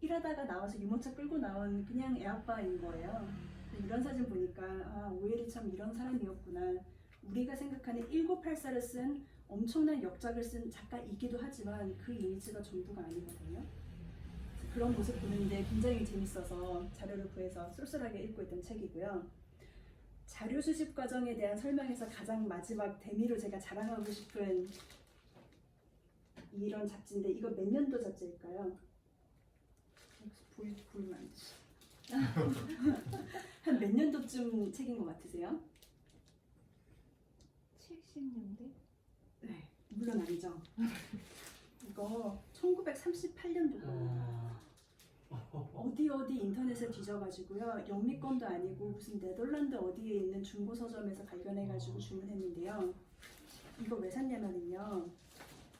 일하다가 나와서 유모차 끌고 나온 그냥 애아빠인 거예요. 이런 사진 보니까 아, 오웰이 참 이런 사람이었구나. 우리가 생각하는 1984를 쓴 엄청난 역작을 쓴 작가이기도 하지만 그 이미지가 전부가 아니거든요. 그런 모습 보는데 굉장히 재밌어서 자료를 구해서 쏠쏠하게 읽고 있던 책이고요. 자료 수집 과정에 대한 설명에서 가장 마지막 대미로 제가 자랑하고 싶은 이런 잡지인데 이거 몇 년도 잡지일까요? 보이면 안 되지. 한 몇 년도쯤 책인 것 같으세요? 70년대? 네, 물론 아니죠. 이거 1938년도거든요. 어디 인터넷에 뒤져가지고요. 영미권도 아니고 무슨 네덜란드 어디에 있는 중고 서점에서 발견해가지고 주문했는데요. 이거 왜 샀냐면요.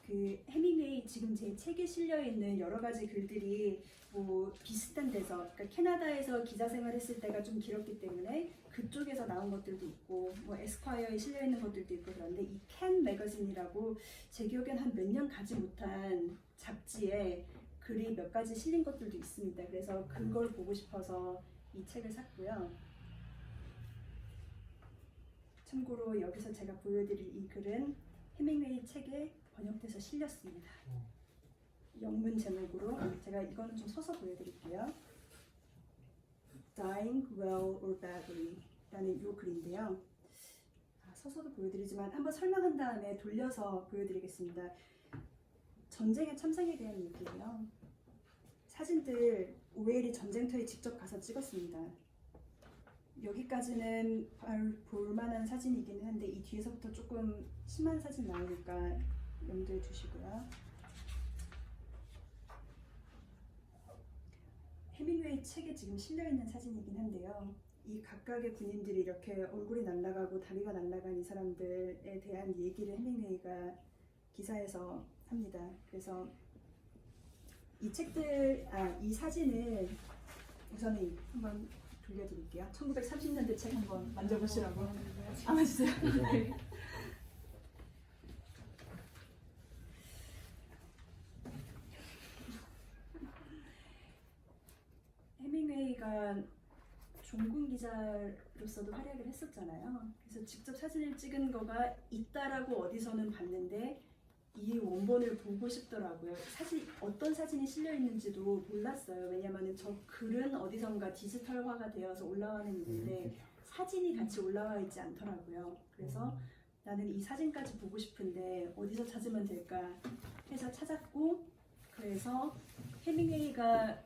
그 해밍웨이 지금 제 책에 실려 있는 여러 가지 글들이 뭐 비슷한 데서, 그러니까 캐나다에서 기자 생활했을 때가 좀 길었기 때문에 그쪽에서 나온 것들도 있고, 뭐 에스콰이어에 실려 있는 것들도 있고 그런데 이 캔 매거진이라고 제 기억엔 한 몇 년 가지 못한 잡지에 글이 몇 가지 실린 것들도 있습니다. 그래서 그걸 보고 싶어서 이 책을 샀고요. 참고로 여기서 제가 보여드릴 이 글은 해밍웨이 책에 번역돼서 실렸습니다. 영문 제목으로 제가 이거는 좀 서서 보여드릴게요. Dying Well or Badly 라는 이 글인데요. 서서도 보여드리지만 한번 설명한 다음에 돌려서 보여드리겠습니다. 전쟁의 참상에 대한 얘기예요. 사진들 오웰이 전쟁터에 직접 가서 찍었습니다. 여기까지는 볼만한 사진이기는 한데 이 뒤에서부터 조금 심한 사진 나오니까 염두에 두시고요. 해밍웨이 책에 지금 실려있는 사진이긴 한데요. 이 각각의 군인들이 이렇게 얼굴이 날아가고 다리가 날아간 이 사람들에 대한 얘기를 해밍웨이가 기사에서 합니다. 그래서 이 책들, 이 사진을 우선은 한번 돌려드릴게요. 1930년대 책 한번 만져보시라고. 맞으세요? 네. 해밍웨이가 종군 기자로서도 활약을 했었잖아요. 그래서 직접 사진을 찍은 거가 있다라고 어디서는 봤는데 이 원본을 보고 싶더라고요. 사실 어떤 사진이 실려 있는지도 몰랐어요. 왜냐하면 저 글은 어디선가 디지털화가 되어서 올라와는 있는데 사진이 같이 올라와 있지 않더라고요. 그래서 나는 이 사진까지 보고 싶은데 어디서 찾으면 될까 해서 찾았고, 그래서 해밍웨이가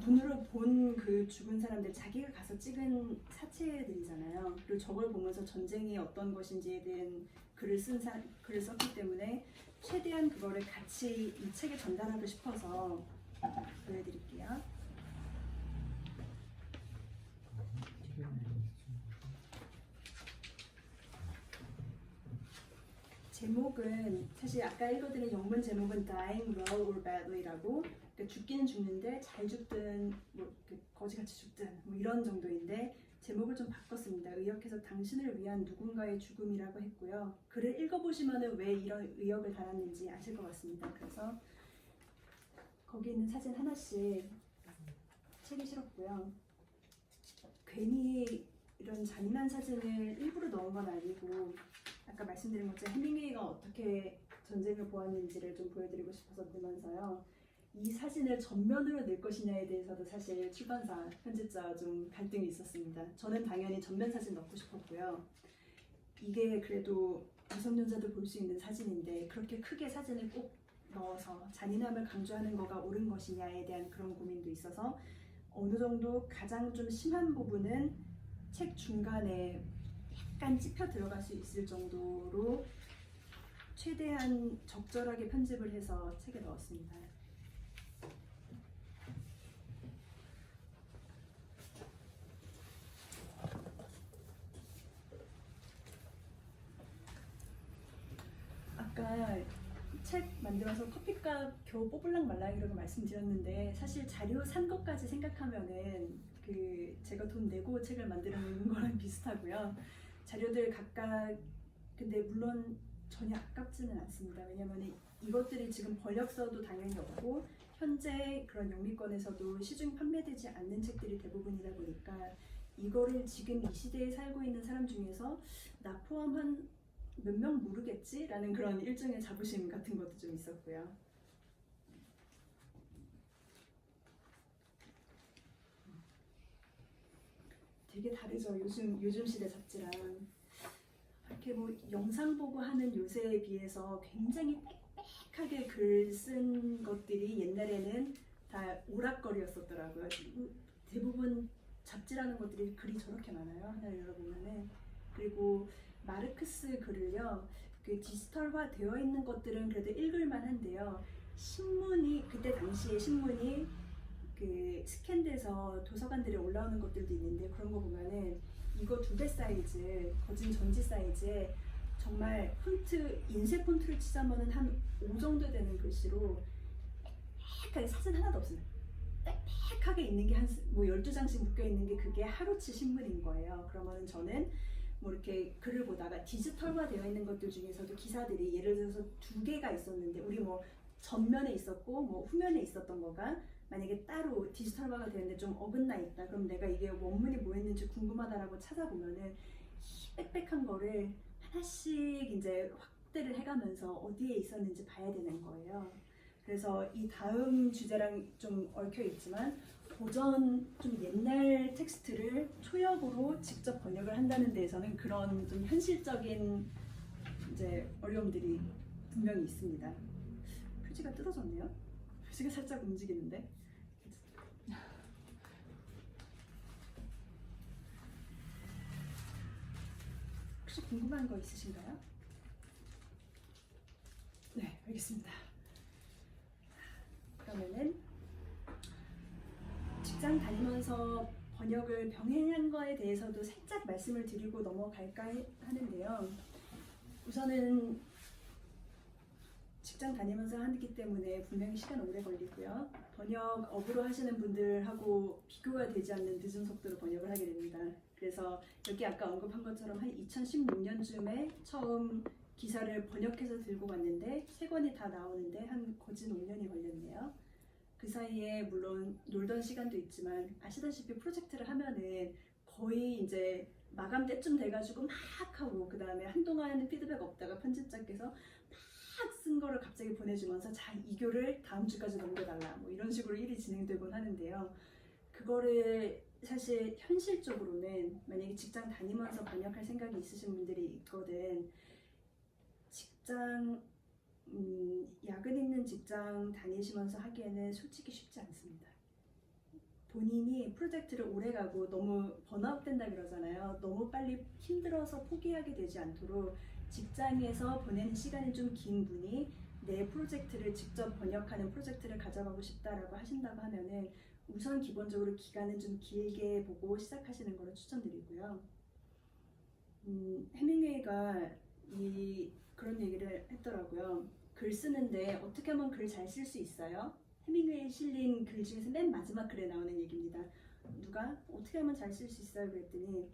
눈으로 본 그 죽은 사람들, 자기가 가서 찍은 사체들이잖아요. 그리고 저걸 보면서 전쟁이 어떤 것인지에 대한 글을 썼기 때문에 최대한 그거를 같이 이 책에 전달하고 싶어서 보여드릴게요. 제목은 사실 아까 읽어드린 영문 제목은 Dying Well or Badly라고, 그러니까 죽기는 죽는데 잘 죽든 뭐 거지같이 죽든 뭐 이런 정도인데 제목을 좀 바꿨습니다. 의역해서 당신을 위한 누군가의 죽음이라고 했고요. 글을 읽어보시면 왜 이런 의역을 달았는지 아실 것 같습니다. 그래서 거기 있는 사진 하나씩 책에 실었고요. 괜히 이런 잔인한 사진을 일부러 넣은 건 아니고 아까 말씀드린 것처럼 해밍웨이가 어떻게 전쟁을 보았는지를 좀 보여드리고 싶어서 넣으면서요. 이 사진을 전면으로 넣을 것이냐에 대해서도 사실 출판사, 편집자와 좀 갈등이 있었습니다. 저는 당연히 전면 사진 넣고 싶었고요. 이게 그래도 미성년자도 볼 수 있는 사진인데 그렇게 크게 사진을 꼭 넣어서 잔인함을 강조하는 거가 옳은 것이냐에 대한 그런 고민도 있어서 어느 정도 가장 좀 심한 부분은 책 중간에 약간 찝혀 들어갈 수 있을 정도로 최대한 적절하게 편집을 해서 책에 넣었습니다. 아까 책 만들어서 커피값 겨우 뽑을랑 말랑이라고 말씀드렸는데 사실 자료 산 것까지 생각하면은 그 제가 돈 내고 책을 만드는 거랑 비슷하고요. 자료들 각각 근데 물론 전혀 아깝지는 않습니다. 왜냐면 이것들이 지금 번역서도 당연히 없고 현재 그런 영미권에서도 시중 판매되지 않는 책들이 대부분이다 보니까 이거를 지금 이 시대에 살고 있는 사람 중에서 나 포함한 몇 명 모르겠지? 라는 그런 일종의 자부심 같은 것도 좀 있었고요. 되게 다르죠. 요즘 시대 잡지랑 이렇게 뭐 영상 보고 하는 요새에 비해서 굉장히 빽빽하게 글 쓴 것들이 옛날에는 다 오락거리였었더라고요. 대부분 잡지라는 것들이 글이 저렇게 많아요. 하나 열어보면은. 그리고 마르크스 글을요, 그 디지털화 되어 있는 것들은 그래도 읽을만 한데요. 신문이, 그때 당시에 신문이 그 스캔돼서 도서관들에 올라오는 것들도 있는데 그런 거 보면은 이거 2배 사이즈, 거진 전지 사이즈에 정말 폰트, 인쇄 폰트를 치자면은 한 5 정도 되는 글씨로 빽빽하게 사진 하나도 없습니다. 빽빽하게 있는 게 뭐 12장씩 묶여 있는 게 그게 하루치 신문인 거예요. 그러면은 저는 뭐 이렇게 글을 보다가 디지털화 되어 있는 것들 중에서도 기사들이 예를 들어서 2개가 있었는데 우리 뭐 전면에 있었고 뭐 후면에 있었던 거가 만약에 따로 디지털화가 되는데 좀 어긋나 있다. 그럼 내가 이게 원문이 뭐였는지 궁금하다라고 찾아보면은 이 빽빽한 거를 하나씩 이제 확대를 해가면서 어디에 있었는지 봐야 되는 거예요. 그래서 이 다음 주제랑 좀 얽혀 있지만 고전 좀 옛날 텍스트를 초역으로 직접 번역을 한다는 데에서는 그런 좀 현실적인 이제 어려움들이 분명히 있습니다. 표지가 뜯어졌네요. 표지가 살짝 움직이는데. 혹시 궁금한 거 있으신가요? 네, 알겠습니다. 그러면은 직장 다니면서 번역을 병행한 거에 대해서도 살짝 말씀을 드리고 넘어갈까 하는데요. 우선은 직장 다니면서 하기 때문에 분명히 시간 오래 걸리고요. 번역 업으로 하시는 분들하고 비교가 되지 않는 늦은 속도로 번역을 하게 됩니다. 그래서 여기 아까 언급한 것처럼 한 2016년쯤에 처음 기사를 번역해서 들고 왔는데 3권이 다 나오는데 한 거진 5년이 걸렸네요. 그 사이에 물론 놀던 시간도 있지만 아시다시피 프로젝트를 하면은 거의 이제 마감 때쯤 돼가지고 막 하고 그 다음에 한동안 피드백 없다가 편집자께서 막 쓴 거를 갑자기 보내주면서 자, 이교를 다음 주까지 넘겨달라 뭐 이런 식으로 일이 진행되곤 하는데요. 그거를 사실 현실적으로는 만약에 직장 다니면서 번역할 생각이 있으신 분들이 있거든. 직장 야근 있는 직장 다니시면서 하기에는 솔직히 쉽지 않습니다. 본인이 프로젝트를 오래 가고 너무 번아웃 된다 그러잖아요. 너무 빨리 힘들어서 포기하게 되지 않도록 직장에서 보내는 시간이 좀 긴 분이 내 프로젝트를 직접 번역하는 프로젝트를 가져가고 싶다라고 하신다고 하면은 우선 기본적으로 기간은 좀 길게 보고 시작하시는 거를 추천드리고요. 해밍웨이가 그런 얘기를 했더라고요. 글 쓰는데 어떻게 하면 글 잘 쓸 수 있어요? 해밍웨이에 실린 글 중에서 맨 마지막 글에 나오는 얘기입니다. 누가 어떻게 하면 잘 쓸 수 있어요? 그랬더니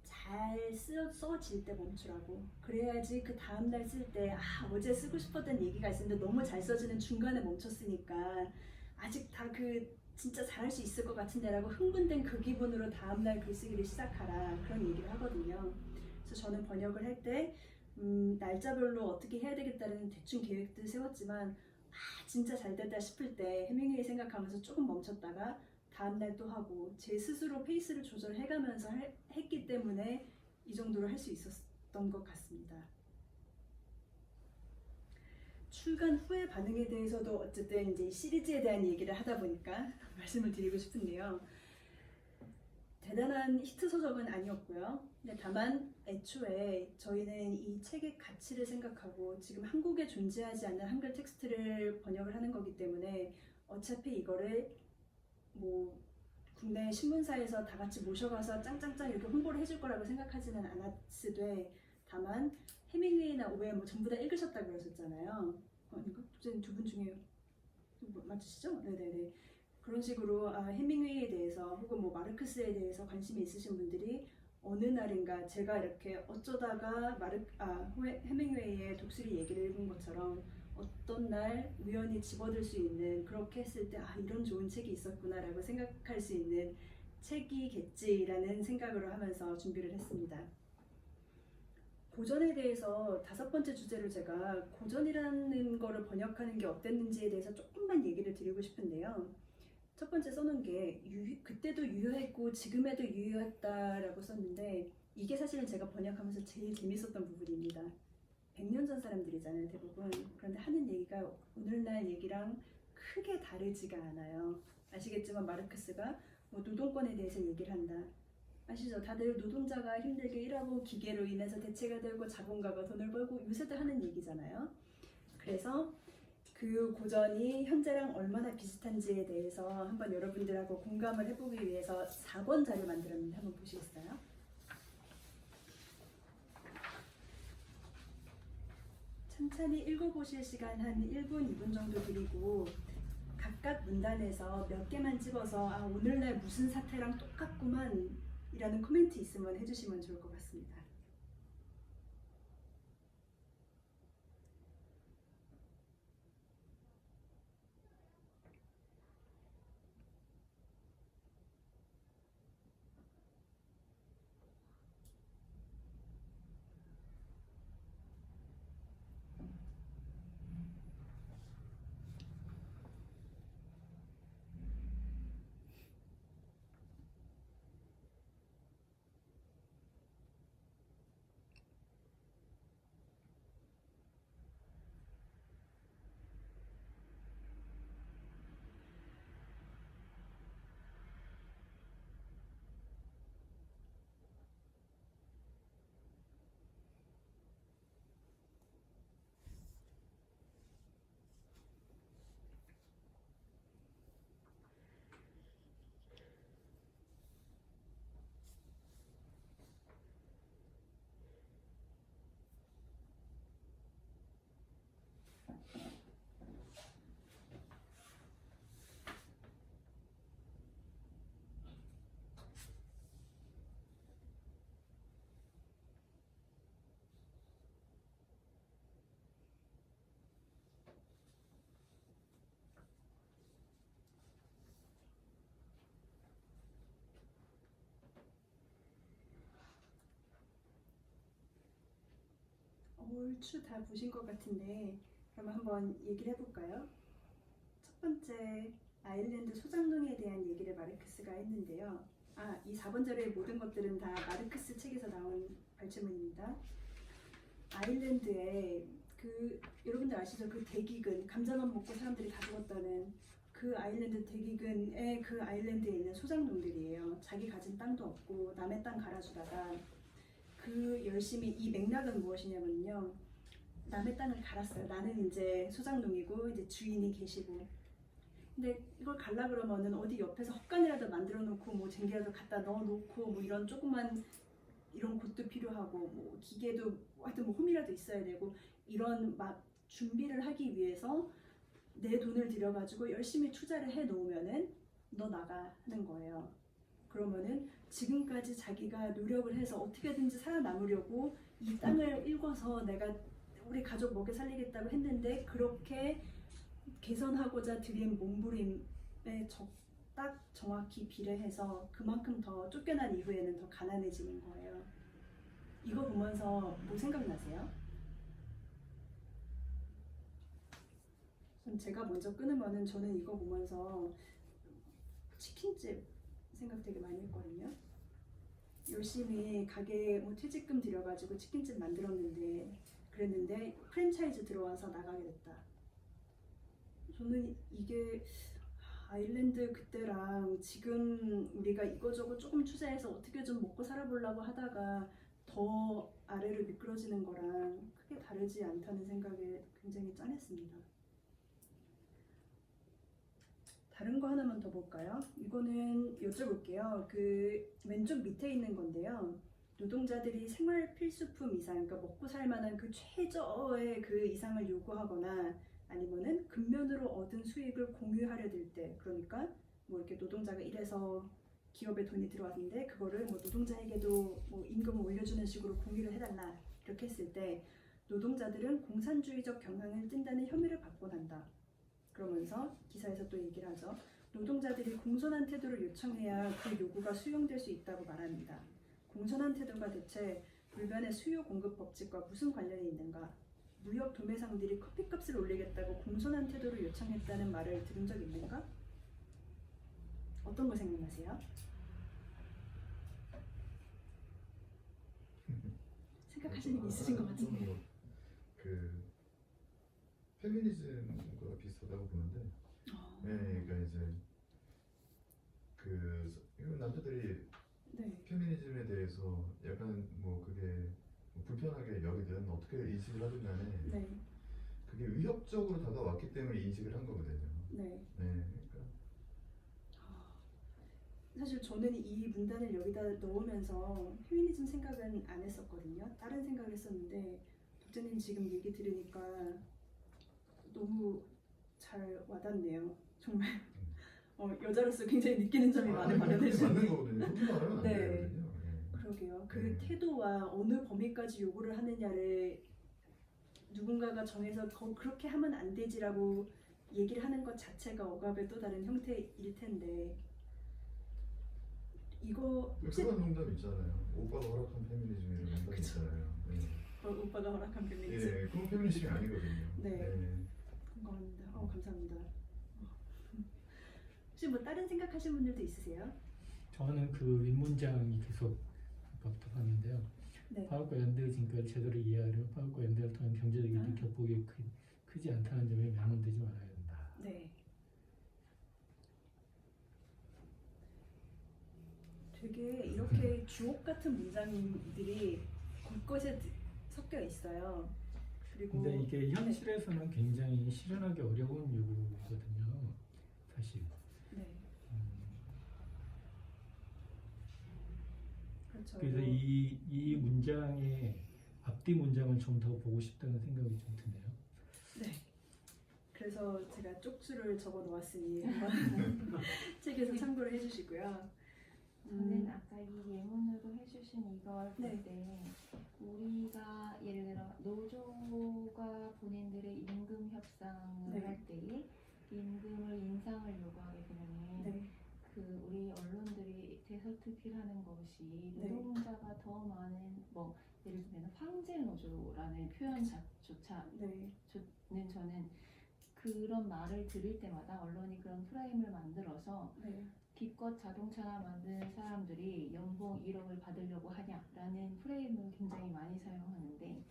잘 써질 때 멈추라고. 그래야지 그 다음날 쓸 때 어제 쓰고 싶었던 얘기가 있었는데 너무 잘 써지는 중간에 멈췄으니까 아직 다 진짜 잘할 수 있을 것 같은데 라고 흥분된 그 기분으로 다음날 글쓰기를 시작하라 그런 얘기를 하거든요. 그래서 저는 번역을 할 때 날짜별로 어떻게 해야 되겠다는 대충 계획도 세웠지만 진짜 잘 됐다 싶을 때 해밍웨이 생각하면서 조금 멈췄다가 다음날 또 하고 제 스스로 페이스를 조절해가면서 했기 때문에 이 정도로 할 수 있었던 것 같습니다. 출간 후의 반응에 대해서도 어쨌든 이제 시리즈에 대한 얘기를 하다 보니까 말씀을 드리고 싶은데요. 대단한 히트 소설은 아니었고요. 근데 다만 애초에 저희는 이 책의 가치를 생각하고 지금 한국에 존재하지 않는 한글 텍스트를 번역을 하는 거기 때문에 어차피 이거를 뭐 국내 신문사에서 다 같이 모셔가서 짱짱짱 이렇게 홍보를 해줄 거라고 생각하지는 않았으되 다만 해밍웨이나 오웬 뭐 전부 다 읽으셨다고 그러셨잖아요. 이거 두분 중에 맞으시죠? 네네네. 그런 식으로 해밍웨이에 대해서 혹은 뭐 마르크스에 대해서 관심이 있으신 분들이 어느 날인가 제가 이렇게 어쩌다가 해밍웨이의 독수리 얘기를 읽은 것처럼 어떤 날 우연히 집어들 수 있는 그렇게 했을 때 이런 좋은 책이 있었구나라고 생각할 수 있는 책이겠지라는 생각으로 하면서 준비를 했습니다. 고전에 대해서 5번째 주제로 제가 고전이라는 거를 번역하는 게 어땠는지에 대해서 조금만 얘기를 드리고 싶은데요. 첫 번째 써놓은 게 그때도 유효했고 지금에도 유효했다라고 썼는데 이게 사실은 제가 번역하면서 제일 재밌었던 부분입니다. 100년 전 사람들이잖아요, 대부분. 그런데 하는 얘기가 오늘날 얘기랑 크게 다르지가 않아요. 아시겠지만 마르크스가 뭐 노동권에 대해서 얘기를 한다. 아시죠? 다들 노동자가 힘들게 일하고 기계로 인해서 대체가 되고 자본가가 돈을 벌고 요새도 하는 얘기잖아요. 그래서 그 고전이 현재랑 얼마나 비슷한지에 대해서 한번 여러분들하고 공감을 해보기 위해서 4권 자료 만들었는데 한번 보시겠어요? 천천히 읽어보실 시간 한 1분, 2분 정도 드리고 각각 문단에서 몇 개만 집어서 오늘날 무슨 사태랑 똑같구만 이라는 코멘트 있으면 해주시면 좋을 것 같습니다. 얼추 다 보신 것 같은데 그럼 한번 얘기를 해볼까요? 첫 번째 아일랜드 소장농에 대한 얘기를 마르크스가 했는데요. 이 4번 자료의 모든 것들은 다 마르크스 책에서 나온 발췌문입니다. 아일랜드에 여러분들 아시죠? 그 대기근, 감자만 먹고 사람들이 다 죽었다는 그 아일랜드 대기근의 그 아일랜드에 있는 소장농들이에요. 자기 가진 땅도 없고 남의 땅 갈아주다가 열심히 이 맥락은 무엇이냐면요. 남의 땅을 갈았어요. 나는 이제 소장농이고 이제 주인이 계시고. 근데 이걸 갈라 그러면은 어디 옆에서 헛간이라도 만들어 놓고 뭐 쟁기라도 갖다 넣어 놓고 뭐 이런 조그만 이런 곳도 필요하고 뭐 기계도 하여튼 뭐 홈이라도 있어야 되고 이런 막 준비를 하기 위해서 내 돈을 들여가지고 열심히 투자를 해 놓으면은 너 나가 하는 거예요. 그러면은 지금까지 자기가 노력을 해서 어떻게든지 살아남으려고 이 땅을 읽어서 내가 우리 가족 먹여 살리겠다고 했는데 그렇게 개선하고자 들인 몸부림에 딱 정확히 비례해서 그만큼 더 쫓겨난 이후에는 더 가난해지는 거예요. 이거 보면서 뭐 생각나세요? 제가 먼저 끊으면은 저는 이거 보면서 치킨집 생각 되게 많이 했거든요. 열심히 가게 뭐 퇴직금 들여가지고 치킨집 만들었는데 그랬는데 프랜차이즈 들어와서 나가게 됐다. 저는 이게 아일랜드 그때랑 지금 우리가 이거저거 조금 투자해서 어떻게 좀 먹고 살아보려고 하다가 더 아래로 미끄러지는 거랑 크게 다르지 않다는 생각에 굉장히 짠했습니다. 다른 거 하나만 더 볼까요? 이거는 여쭤볼게요. 그 왼쪽 밑에 있는 건데요. 노동자들이 생활 필수품 이상, 그러니까 먹고 살 만한 그 최저의 그 이상을 요구하거나 아니면은 근면으로 얻은 수익을 공유하려 들 때, 그러니까 뭐 이렇게 노동자가 일해서 기업에 돈이 들어왔는데 그거를 뭐 노동자에게도 뭐 임금을 올려주는 식으로 공유를 해달라 이렇게 했을 때 노동자들은 공산주의적 경향을 띈다는 혐의를 받곤 한다. 그러면서 기사에서 또 얘기를 하죠. 노동자들이 공손한 태도를 요청해야 그 요구가 수용될 수 있다고 말합니다. 공손한 태도가 대체 불변의 수요 공급 법칙과 무슨 관련이 있는가? 무역 도매상들이 커피값을 올리겠다고 공손한 태도를 요청했다는 말을 들은 적 있는가? 어떤 거 생각나세요? 생각하시는 게 있으신 것 같은데. 그 페미니즘과 비슷하다고 보는데, 네, 그러니까 이제 그 남자들이 네. 페미니즘에 대해서 약간 뭐 그게 뭐 불편하게 여기든 어떻게 인식을 하든 간에 네. 그게 위협적으로 다가왔기 때문에 인식을 한 거거든요. 네. 그러니까 사실 저는 이 문단을 여기다 넣으면서 페미니즘 생각은 안 했었거든요. 다른 생각을 했었는데 독자님 지금 얘기 들으니까 너무 잘 와닿네요. 정말 여자로서 굉장히 느끼는 점이 많은 말을 그게 해주셨네요. 맞는 거거든요. 속이 말하면 안 네. 되거든요. 그러게요. 그 네. 태도와 어느 범위까지 요구를 하느냐를 누군가가 정해서 그렇게 하면 안 되지라고 얘기를 하는 것 자체가 억압의 또 다른 형태일 텐데 이거 혹시 그런 농담 있잖아요. 오빠가 허락한 페미니즘이라는 농담 그쵸. 있잖아요. 오빠가 허락한 페미니즘 예, 그건 페미니즘이 아니거든요. 네. 공감합니다. 감사합니다. 혹시 뭐 다른 생각하시는 분들도 있으세요? 저는 그 윗문장이 계속 답답하는데요. 네. 파업과 연대의 진가를 제대로 이해하려 파업과 연대를 통한 경제적인 격폭이 크지 않다는 점에 맹언되지 말아야 된다. 네. 되게 이렇게 주옥 같은 문장들이 곳곳에 섞여 있어요. 그리고 근데 이게 현실에서는 굉장히 실현하기 어려운 요구거든요. 사실. 네. 그렇죠. 그래서 이 문장의 앞뒤 문장을 좀 더 보고 싶다는 생각이 좀 드네요. 네. 그래서 제가 쪽수를 적어 놓았으니 한번 책에서 참고를 해주시고요. 저는 아까 이 예문으로 해주신 이걸 볼 네. 때 우리가 예를 들어 노조가 본인들의 임금 협상을 네. 할 때에 임금을 인상을 요구하게 되면 네. 그 우리 언론들이 대서특필하는 것이 네. 노동자가 더 많은 뭐 예를 들면 황제 노조라는 표현조차 네. 저는 그런 말을 들을 때마다 언론이 그런 프레임을 만들어서 네. 기껏 자동차나 만드는 사람들이 연봉 1억을 받으려고 하냐라는 프레임을 굉장히 많이 사용하는데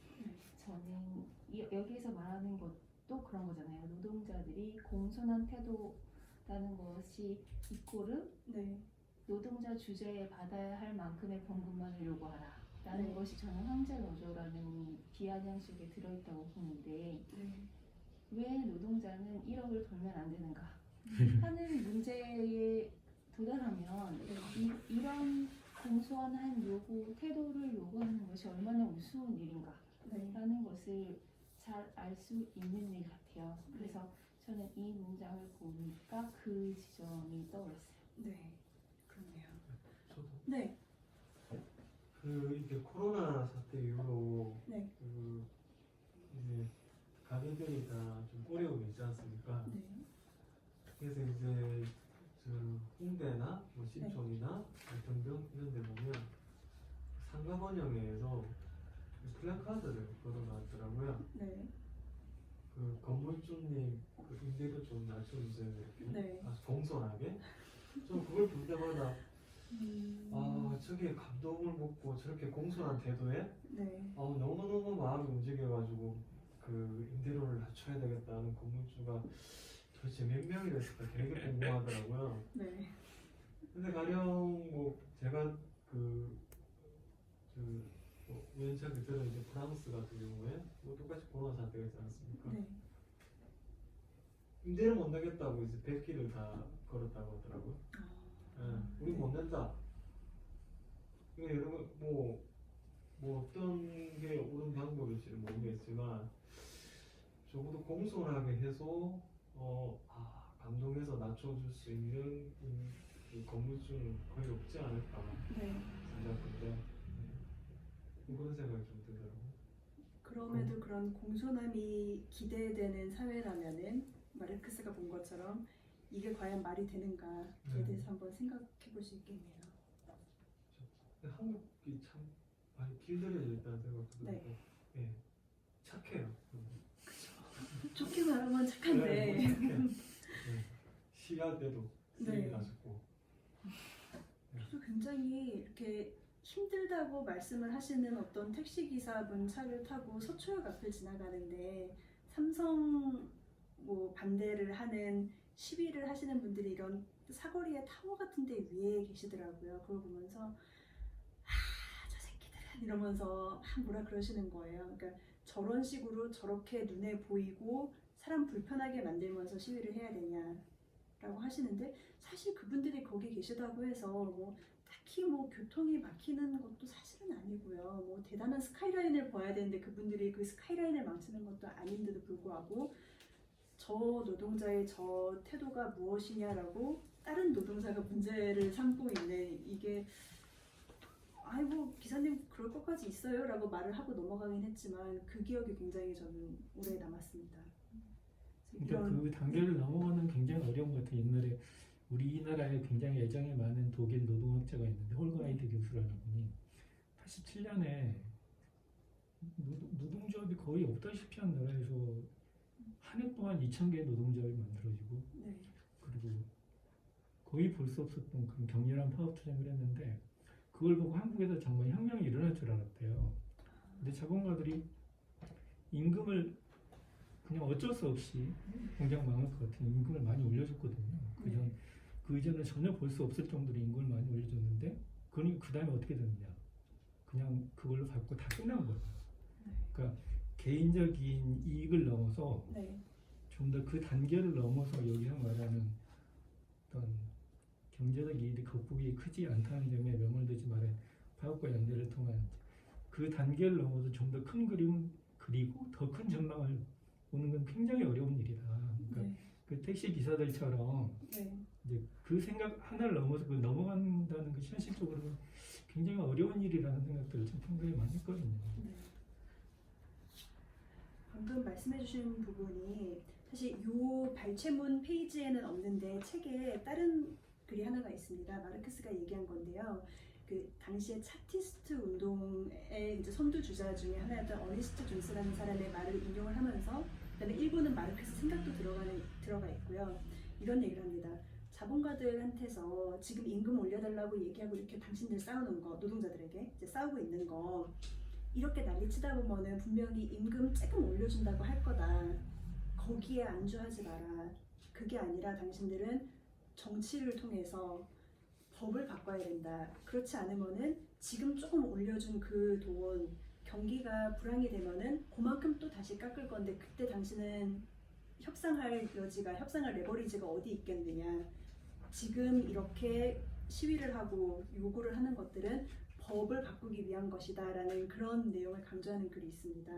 저는 여기에서 말하는 것도 그런 거잖아요. 노동자들이 공손한 태도라는 것이 이꼬르 네. 노동자 주제에 받아야 할 만큼의 봉급만을 요구하라 라는 네. 것이 저는 황제 노조라는 비아냥 속에 들어있다고 보는데 네. 왜 노동자는 1억을 벌면 안 되는가 하는 문제에 도달하면 이런 공손한 요구, 태도를 요구하는 것이 얼마나 우스운 일인가 네. 라는 것을 잘 알 수 있는 일 같아요. 그래서 저는 이 문장을 보니까 그 지점이 떠올랐어요. 네. 그렇네요. 저도 네. 이게 코로나 사태 이후로 네. 이제 가게들이 다 좀 어려움이 있지 않습니까? 네. 그래서 이제 저 홍대나 뭐 신촌이나 등등 이런 데 보면 상가번영회에서 플래카드를 걸어놨더라고요. 네. 그 건물주님 그 임대료 좀 낮춰주세요 이렇게 네. 아주 공손하게. 좀 그걸 볼 때마다 아 저게 감동을 먹고 저렇게 공손한 태도에 네. 너무너무 마음이 움직여가지고 그 임대료를 낮춰야 되겠다는 건물주가 도대체 몇 명이랬을까 되게 궁금하더라고요. 네. 근데 가령 뭐 제가 우연찮게 들은 이제 프랑스 같은 경우에 뭐 똑같이 코로나 사태가 있지 않습니까? 네. 임대를 못 내겠다고 이제 100기를 다 걸었다고 하더라고요. 예, 우리 못 낸다. 근데 여러분 뭐 어떤 게 옳은 방법일지는 모르겠지만 적어도 공손하게 해서 감동해서 낮춰줄 수 있는 이 건물주는 거의 없지 않을까 네. 생각인데 그런 생각이 좀 들더라고요. 그럼에도 그런 공손함이 기대되는 사회라면은 마르크스가 본 것처럼 이게 과연 말이 되는가에 대해서 한번 생각해 볼 수 있겠네요. 근데 한국이 참 많이 길들여져 있다는 생각도 들고 네. 예, 착해요. 좋게 말하면 착한데. 네, 착해. 네. 시야 때도 쓰레기 네. 나셨고 저도 굉장히 이렇게 힘들다고 말씀을 하시는 어떤 택시기사분 차를 타고 서초역 앞을 지나가는데 삼성 뭐 반대를 하는 시위를 하시는 분들이 이런 사거리의 타워 같은 데 위에 계시더라고요. 그걸 보면서 저 새끼들은 이러면서 막 뭐라 그러시는 거예요. 그러니까 저런 식으로 저렇게 눈에 보이고 사람 불편하게 만들면서 시위를 해야 되냐라고 하시는데 사실 그분들이 거기 계시다고 해서 뭐 딱히 뭐 교통이 막히는 것도 사실은 아니고요. 뭐 대단한 스카이라인을 봐야 되는데 그분들이 그 스카이라인을 망치는 것도 아닌데도 불구하고 저 노동자의 저 태도가 무엇이냐라고 다른 노동자가 문제를 삼고 있는 이게 아이고 기사님 그럴 것까지 있어요? 라고 말을 하고 넘어가긴 했지만 그 기억이 굉장히 저는 오래 남았습니다. 그러니까 그 단계를 넘어가는 굉장히 어려운 것 같아요. 옛날에 우리나라에 굉장히 애정이 많은 독일 노동학자가 있는데 홀가이드 교수라는 분이 87년에 노동조합이 거의 없다시피 한 나라에서 한 해 동안 2,000개의 노동조합이 만들어지고 네. 그리고 거의 볼 수 없었던 그런 격렬한 파업 투쟁을 했는데 그걸 보고 한국에서 정말 혁명이 일어날 줄 알았대요. 근데 자본가들이 임금을 그냥 어쩔 수 없이 공장 망할 것 같은 임금을 많이 올려줬거든요. 그 이전에 전혀 볼 수 없을 정도로 임금을 많이 올려줬는데 그 다음에 어떻게 됐느냐? 그냥 그걸로 받고 다 끝난 거예요. 그러니까 개인적인 이익을 넘어서 네. 좀 더 그 단계를 넘어서 여기서 말하는 어떤 경제적 이익이 극복이 크지 않다는 점에 명을 두지 말아야 파업과 연대를 통한 그 단계를 넘어서 좀 더 큰 그림을 그리고 더 큰 전망을 보는 건 굉장히 어려운 일이다. 그러니까 네. 그 택시 기사들처럼 네. 이제 그 생각 하나를 넘어서 그걸 넘어간다는 것이 현실적으로 굉장히 어려운 일이라는 생각들을 좀 평소에 많이 했거든요. 네. 방금 말씀해주신 부분이 사실 이 발췌문 페이지에는 없는데 책에 다른 글이 하나가 있습니다. 마르크스가 얘기한 건데요. 그 당시에 차티스트 운동의 이제 선두 주자 중에 하나였던 어니스트 존스라는 사람의 말을 인용을 하면서 그다음에 일부는 마르크스 생각도 들어가 있고요. 이런 얘기를 합니다. 자본가들한테서 지금 임금 올려달라고 얘기하고 이렇게 당신들 싸우는 거, 노동자들에게 이제 싸우고 있는 거 이렇게 난리치다 보면은 분명히 임금 조금 올려준다고 할 거다. 거기에 안주하지 마라. 그게 아니라 당신들은 정치를 통해서 법을 바꿔야 된다. 그렇지 않으면은 지금 조금 올려준 그 돈 경기가 불황이 되면은 그만큼 또 다시 깎을 건데 그때 당신은 협상할 레버리지가 어디 있겠느냐. 지금 이렇게 시위를 하고 요구를 하는 것들은 법을 바꾸기 위한 것이다 라는 그런 내용을 강조하는 글이 있습니다.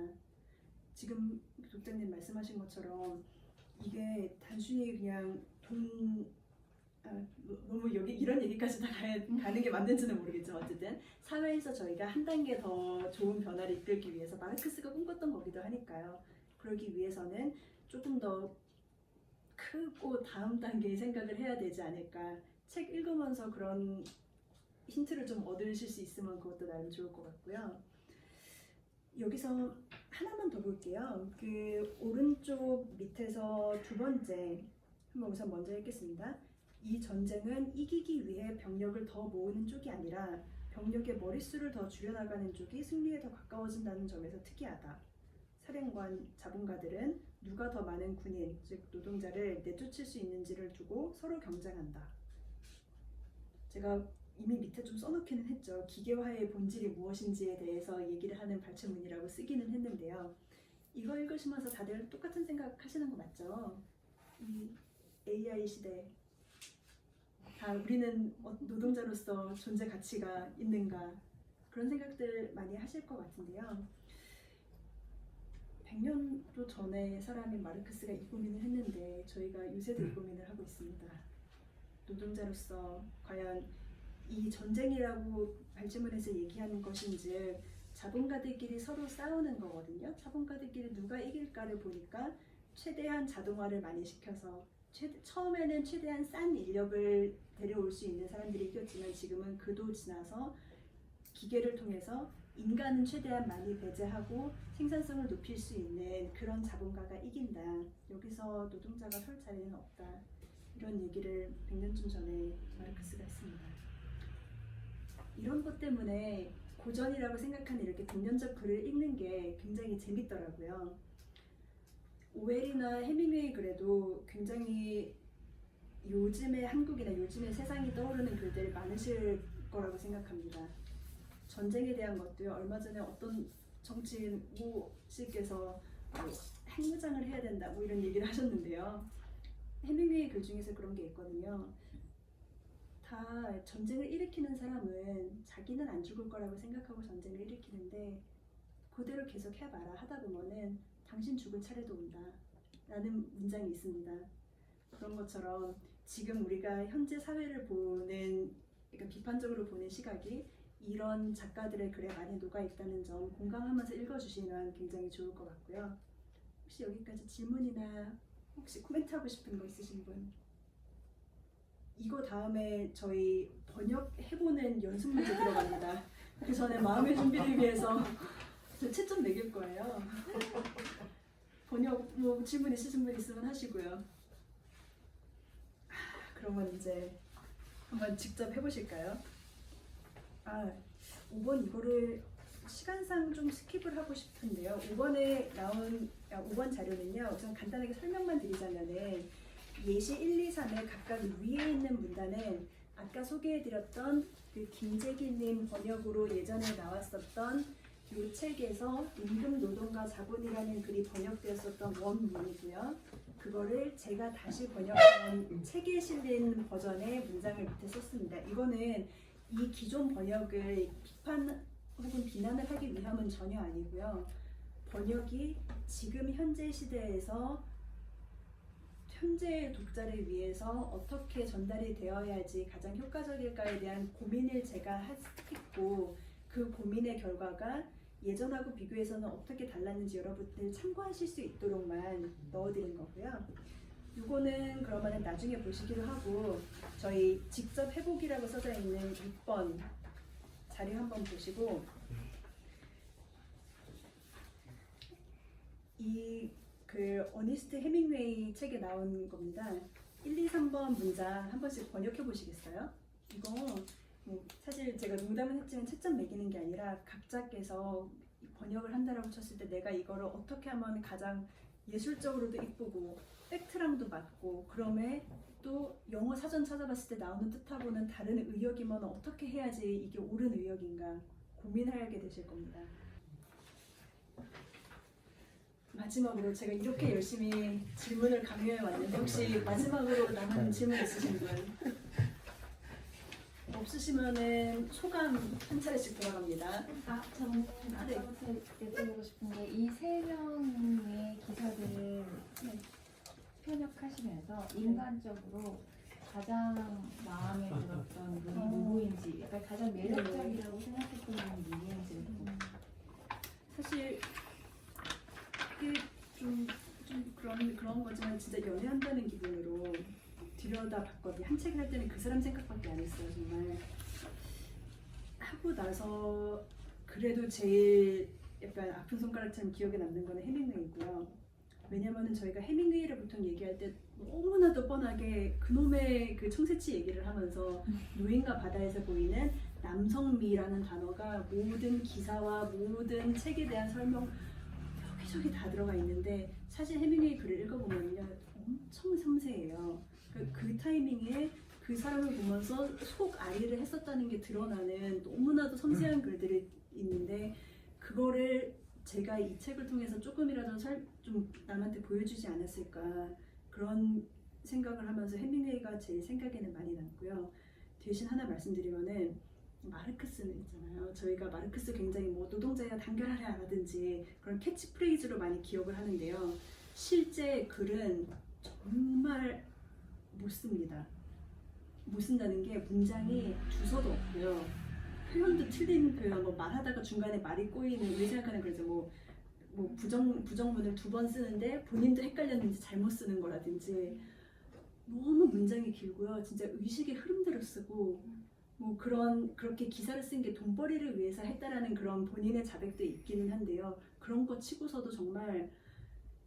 지금 독자님 말씀하신 것처럼 이게 단순히 그냥 너무 여기 이런 얘기까지 다 가는 게 맞는지는 모르겠지만 어쨌든 사회에서 저희가 한 단계 더 좋은 변화를 이끌기 위해서 마르크스가 꿈꿨던 거기도 하니까요. 그러기 위해서는 조금 더 크고 다음 단계의 생각을 해야 되지 않을까. 책 읽으면서 그런 힌트를 좀 얻으실 수 있으면 그것도 나름 좋을 것 같고요. 여기서 하나만 더 볼게요. 그 오른쪽 밑에서 두 번째 한번 우선 먼저 읽겠습니다. 이 전쟁은 이기기 위해 병력을 더 모으는 쪽이 아니라 병력의 머릿수를 더 줄여나가는 쪽이 승리에 더 가까워진다는 점에서 특이하다. 사령관, 자본가들은 누가 더 많은 군인, 즉 노동자를 내쫓을 수 있는지를 두고 서로 경쟁한다. 제가 이미 밑에 좀 써놓기는 했죠. 기계화의 본질이 무엇인지에 대해서 얘기를 하는 발췌문이라고 쓰기는 했는데요. 이거 읽으시면서 다들 똑같은 생각 하시는 거 맞죠? 이 AI 시대, 다 우리는 노동자로서 존재 가치가 있는가, 그런 생각들 많이 하실 것 같은데요. 100년도 전에 사람인 마르크스가 이 고민을 했는데 저희가 요새도 이 고민을 하고 있습니다. 노동자로서 과연 이 전쟁이라고 발제문에서 얘기하는 것인즉 자본가들끼리 서로 싸우는 거거든요. 자본가들끼리 누가 이길까를 보니까 최대한 자동화를 많이 시켜서 처음에는 최대한 싼 인력을 데려올 수 있는 사람들이 이겼지만 지금은 그도 지나서 기계를 통해서 인간은 최대한 많이 배제하고 생산성을 높일 수 있는 그런 자본가가 이긴다. 여기서 노동자가 설 자리는 없다. 이런 얘기를 100년쯤 전에 마르크스가 했습니다. 이런 것 때문에 고전이라고 생각하는 이렇게 백년적 글을 읽는 게 굉장히 재밌더라고요. 오웰이나 해밍웨이 그래도 굉장히 요즘의 한국이나 요즘의 세상이 떠오르는 글들 많으실 거라고 생각합니다. 전쟁에 대한 것도요. 얼마 전에 어떤 정치인 모 씨께서 핵무장을 해야 된다 뭐 이런 얘기를 하셨는데요. 해밍웨이 글 중에서 그런 게 있거든요. 다 전쟁을 일으키는 사람은 자기는 안 죽을 거라고 생각하고 전쟁을 일으키는데 그대로 계속 해봐라 하다 보면은 당신 죽을 차례도 온다 라는 문장이 있습니다. 그런 것처럼 지금 우리가 현재 사회를 보는, 그러니까 비판적으로 보는 시각이 이런 작가들의 글에 많이 녹아있다는 점 공감하면서 읽어주시면 굉장히 좋을 것 같고요. 혹시 여기까지 질문이나 혹시 코멘트하고 싶은 거 있으신 분? 이거 다음에 저희 번역해보는 연습 문제 들어갑니다. 그 전에 마음의 준비를 위해서 채점 매길 거예요. 번역 뭐 질문 있으신 분 있으면 하시고요. 그러면 이제 한번 직접 해보실까요? 5번 이거를 시간상 좀 스킵을 하고 싶은데요. 5번에 나온 5번 자료는요. 우선 간단하게 설명만 드리자면은 예시 1, 2, 3의 각각 위에 있는 문단은 아까 소개해드렸던 그 김재기님 번역으로 예전에 나왔었던 이 책에서 임금 노동과 자본이라는 글이 번역되었었던 원문이고요. 그거를 제가 다시 번역한 책에 실린 버전의 문장을 밑에 썼습니다. 이거는 이 기존 번역을 비판 혹은 비난을 하기 위함은 전혀 아니고요. 번역이 지금 현재 시대에서 현재 독자를 위해서 어떻게 전달이 되어야지 가장 효과적일까에 대한 고민을 제가 했고 그 고민의 결과가 예전하고 비교해서는 어떻게 달랐는지 여러분들 참고하실 수 있도록만 넣어드린 거고요. 이거는 그러면 나중에 보시기로 하고 저희 직접 해보기라고 써져 있는 6번 자료 한번 보시고 그 어니스트 해밍웨이 책에 나온 겁니다. 1, 2, 3번 문장 한 번씩 번역해 보시겠어요? 이거 뭐 사실 제가 농담은 했지만 채점 매기는 게 아니라 각자께서 번역을 한다라고 쳤을 때 내가 이거를 어떻게 하면 가장 예술적으로도 이쁘고 팩트랑도 맞고 그럼에 또 영어 사전 찾아봤을 때 나오는 뜻하고는 다른 의역이면 어떻게 해야지 이게 옳은 의역인가 고민하게 되실 겁니다. 마지막으로 제가 이렇게 열심히 질문을 강요해 왔는데 혹시 마지막으로 남은 질문 있으신 분? 없으시면은 소감 한 차례씩 돌아갑니다. 저는 네. 아까부터 여쭤보고 싶은 게 이 세 명의 기사들을 편역하시면서 인간적으로 가장 마음에 들었던 분이 누구인지, 그러니까 가장 매력적이라고 생각했던 분이 누구인지. 사실 이게 좀 그런 거지만 진짜 연애한다는 기분으로 들여다봤거든요. 한 책을 할 때는 그 사람 생각밖에 안 했어요. 정말 하고 나서 그래도 제일 약간 아픈 손가락처럼 기억에 남는 거는 해밍웨이고요. 왜냐면은 저희가 해밍웨이를 보통 얘기할 때 너무나도 뻔하게 그놈의 그 청새치 얘기를 하면서 노인과 바다에서 보이는 남성미라는 단어가 모든 기사와 모든 책에 대한 설명 여기저기 다 들어가 있는데 사실 해밍웨이 글을 읽어보면요 엄청 섬세해요. 그 타이밍에 그 사람을 보면서 속 알이를 했었다는 게 드러나는 너무나도 섬세한 글들이 있는데 그거를 제가 이 책을 통해서 조금이라도 좀 남한테 보여주지 않았을까 그런 생각을 하면서 해밍웨이가 제 생각에는 많이 남고요. 대신 하나 말씀드리면은 마르크스는 있잖아요. 저희가 마르크스 굉장히 뭐 노동자야 단결하라 라든지 그런 캐치프레이즈로 많이 기억을 하는데요. 실제 글은 정말 못 씁니다. 못 쓴다는 게 문장이 주소도 없고요. 표현도 틀린 표현, 뭐 말하다가 중간에 말이 꼬이는 우리 생각하는 그래서 뭐 부정문을 2번 쓰는데 본인도 헷갈렸는지 잘못 쓰는 거라든지 너무 문장이 길고요. 진짜 의식의 흐름대로 쓰고 뭐 그렇게 기사를 쓴 게 돈벌이를 위해서 했다라는 그런 본인의 자백도 있기는 한데요. 그런 거 치고서도 정말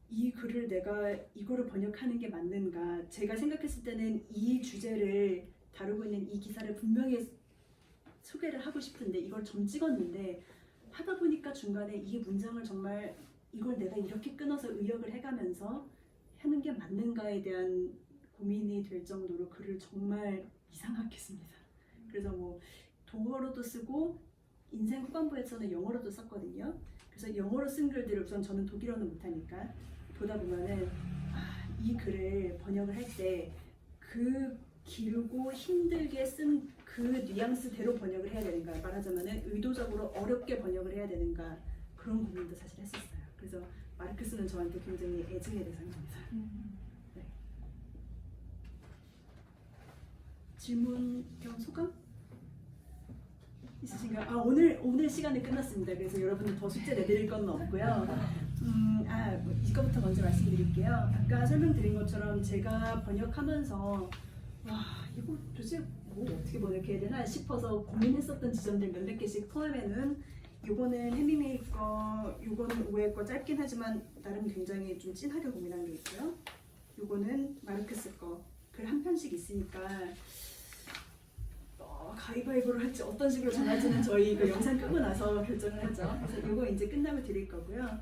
이 글을 내가 이거를 번역하는 게 맞는가? 제가 생각했을 때는 이 주제를 다루고 있는 이 기사를 분명히 소개를 하고 싶은데 이걸 좀 찍었는데 하다 보니까 중간에 이 문장을 정말 이걸 내가 이렇게 끊어서 의역을 해가면서 하는 게 맞는가에 대한 고민이 될 정도로 글을 정말 이상하게 씁니다. 그래서 뭐 동어로도 쓰고 인생 후반부에서는 영어로도 썼거든요. 그래서 영어로 쓴 글들을 우선 저는 독일어는 못하니까 보다 보면은 이 글을 번역을 할 때 그 길고 힘들게 쓴 그 뉘앙스대로 번역을 해야 되는가 말하자면은 의도적으로 어렵게 번역을 해야 되는가 그런 고민도 사실 했었어요. 그래서 마르크스는 저한테 굉장히 애증의 대상입니다. 네. 질문 겸 소감? 있으신가요? 오늘 시간이 끝났습니다. 그래서 여러분들 더 숙제 내드릴 건 없고요. 이거부터 먼저 말씀드릴게요. 아까 설명드린 것처럼 제가 번역하면서 이거 도대체 뭐 어떻게 번역해야 되나 싶어서 고민했었던 지점들 몇몇 개씩 포함해는 요거는 해밍웨이 거, 요거는 오해 거 짧긴 하지만 나름 굉장히 좀 찐하게 고민한 게 있고요. 요거는 마르크스 거 글 한 편씩 있으니까 가위바위보를 할지 어떤 식으로 정할지는 저희 그 영상 끄고 나서 결정을 하죠. 그래서 이거 이제 끝나면 드릴 거고요.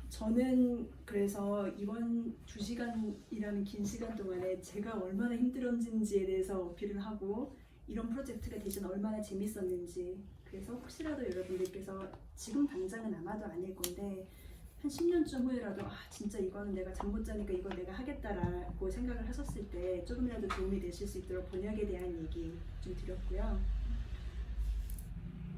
저는 그래서 이번 2시간이라는 긴 시간 동안에 제가 얼마나 힘들었는지에 대해서 어필을 하고 이런 프로젝트가 대신 얼마나 재밌었는지 그래서 혹시라도 여러분들께서 지금 당장은 아마도 아닐 건데 한 10년쯤 후에라도 진짜 이거는 내가 잠 못 자니까 이걸 내가 하겠다라고 생각을 하셨을 때 조금이라도 도움이 되실 수 있도록 번역에 대한 얘기 좀 드렸고요.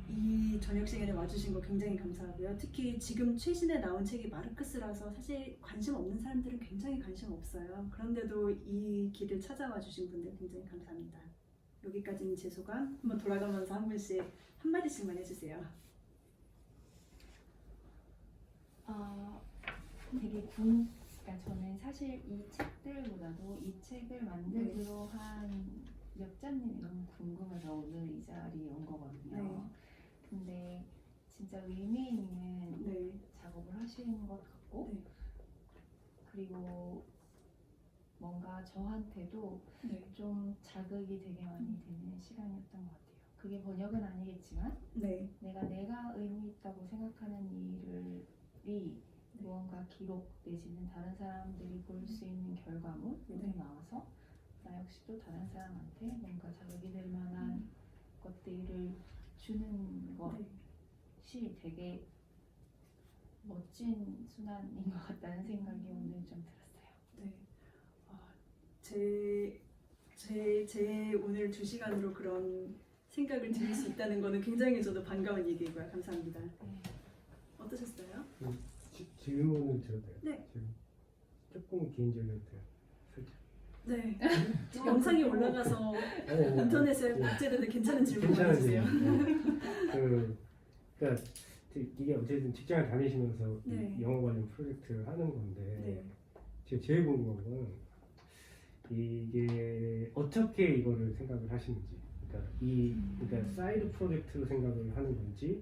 이 저녁 시간에 와주신 거 굉장히 감사하고요. 특히 지금 최신에 나온 책이 마르크스라서 사실 관심 없는 사람들은 굉장히 관심 없어요. 그런데도 이 길을 찾아와 주신 분들 굉장히 감사합니다. 여기까지는 제 소감. 한번 돌아가면서 한 분씩 한마디씩만 해주세요. 되게 그러니까 저는 사실 이 책들보다도 이 책을 만들기로 한 역자님이 너무 궁금해서 오늘 이 자리에 온 거거든요. 네. 근데 진짜 의미 있는 작업을 하시는 것 같고 그리고 뭔가 저한테도 좀 자극이 되게 많이 되는 시간이었던 것 같아요. 그게 번역은 아니겠지만 내가 의미 있다고 생각하는 일이 무언가 기록 내지는 다른 사람들이 볼 수 있는 결과물이 나와서 나 역시 또 다른 사람한테 뭔가 자극이 될 만한 것들을 주는 것이 되게 멋진 순환인 것 같다는 생각이 오늘 좀 들었어요. 제 오늘 2시간으로 그런 생각을 드릴 수 있다는 거는 굉장히 저도 반가운 얘기고요. 감사합니다. 어떠셨어요? 질문을 드려도 돼요? 네. 조금 개인적이어도 돼요? 살짝. 네. 영상이 올라가서 인터넷에 복제돼도 괜찮은 질문 해주세요. 그러니까 이게 어쨌든 직장을 다니시면서 이 영어 관련 프로젝트를 하는 건데 제가 제일 궁금한 건 이게 어떻게 이거를 생각을 하시는지, 그러니까 사이드 프로젝트로 생각을 하는 건지,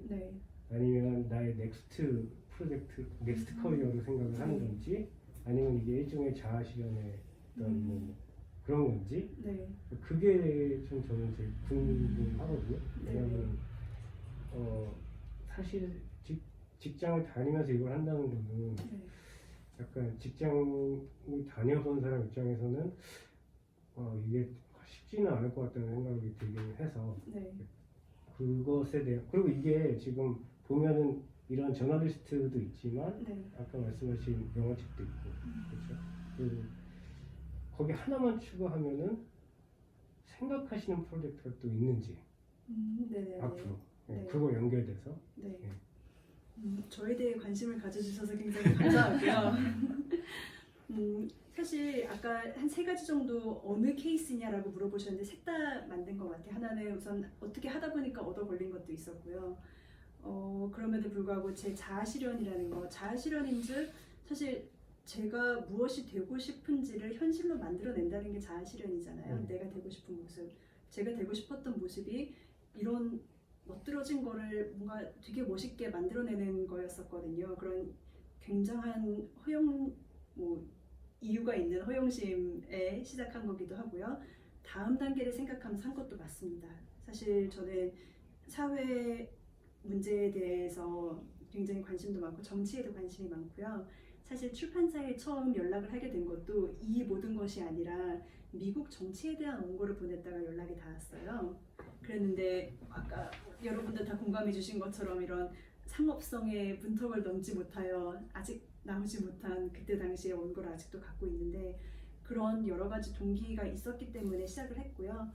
아니면 나의 넥스트 프로젝트, 넥스트 커리어로 생각을 하는 건지, 아니면 이게 일종의 자아 실현의 어떤 뭐 그런 건지, 그게 좀 저는 제일 궁금하거든요. 왜냐하면 사실 직장을 다니면서 이걸 한다는 거는 네. 약간 직장을 다녀본 사람 입장에서는 이게 쉽지는 않을 것 같다는 생각이 들긴 해서 네. 그것에 대한 그리고 이게 지금 보면은 이런 저널리스트도 있지만 네. 아까 말씀하신 영화책도 있고 그렇죠. 그리고 거기 하나만 추가하면은 생각하시는 프로젝트가 또 있는지 네네. 앞으로 네. 그거 연결돼서 네. 네. 저에 대해 관심을 가져주셔서 굉장히 감사하고요. 사실 아까 한 3가지 정도 어느 케이스냐라고 물어보셨는데 셋 다 만든 것 같아요. 하나는 우선 어떻게 하다 보니까 얻어 걸린 것도 있었고요. 그럼에도 불구하고 제 자아실현이라는 거, 자아실현인즉 사실 제가 무엇이 되고 싶은지를 현실로 만들어낸다는 게 자아실현이잖아요. 내가 되고 싶은 모습, 제가 되고 싶었던 모습이 이런 멋들어진 거를 뭔가 되게 멋있게 만들어내는 거였었거든요. 그런 굉장한 이유가 있는 허영심에 시작한 거기도 하고요. 다음 단계를 생각하면서 한 것도 맞습니다. 사실 저는 사회 문제에 대해서 굉장히 관심도 많고 정치에도 관심이 많고요. 사실 출판사에 처음 연락을 하게 된 것도 이 모든 것이 아니라 미국 정치에 대한 원고를 보냈다가 연락이 닿았어요. 그랬는데 아까 여러분들 다 공감해 주신 것처럼 이런 상업성의 문턱을 넘지 못하여 아직 나오지 못한 그때 당시의 원고를 아직도 갖고 있는데 그런 여러 가지 동기가 있었기 때문에 시작을 했고요.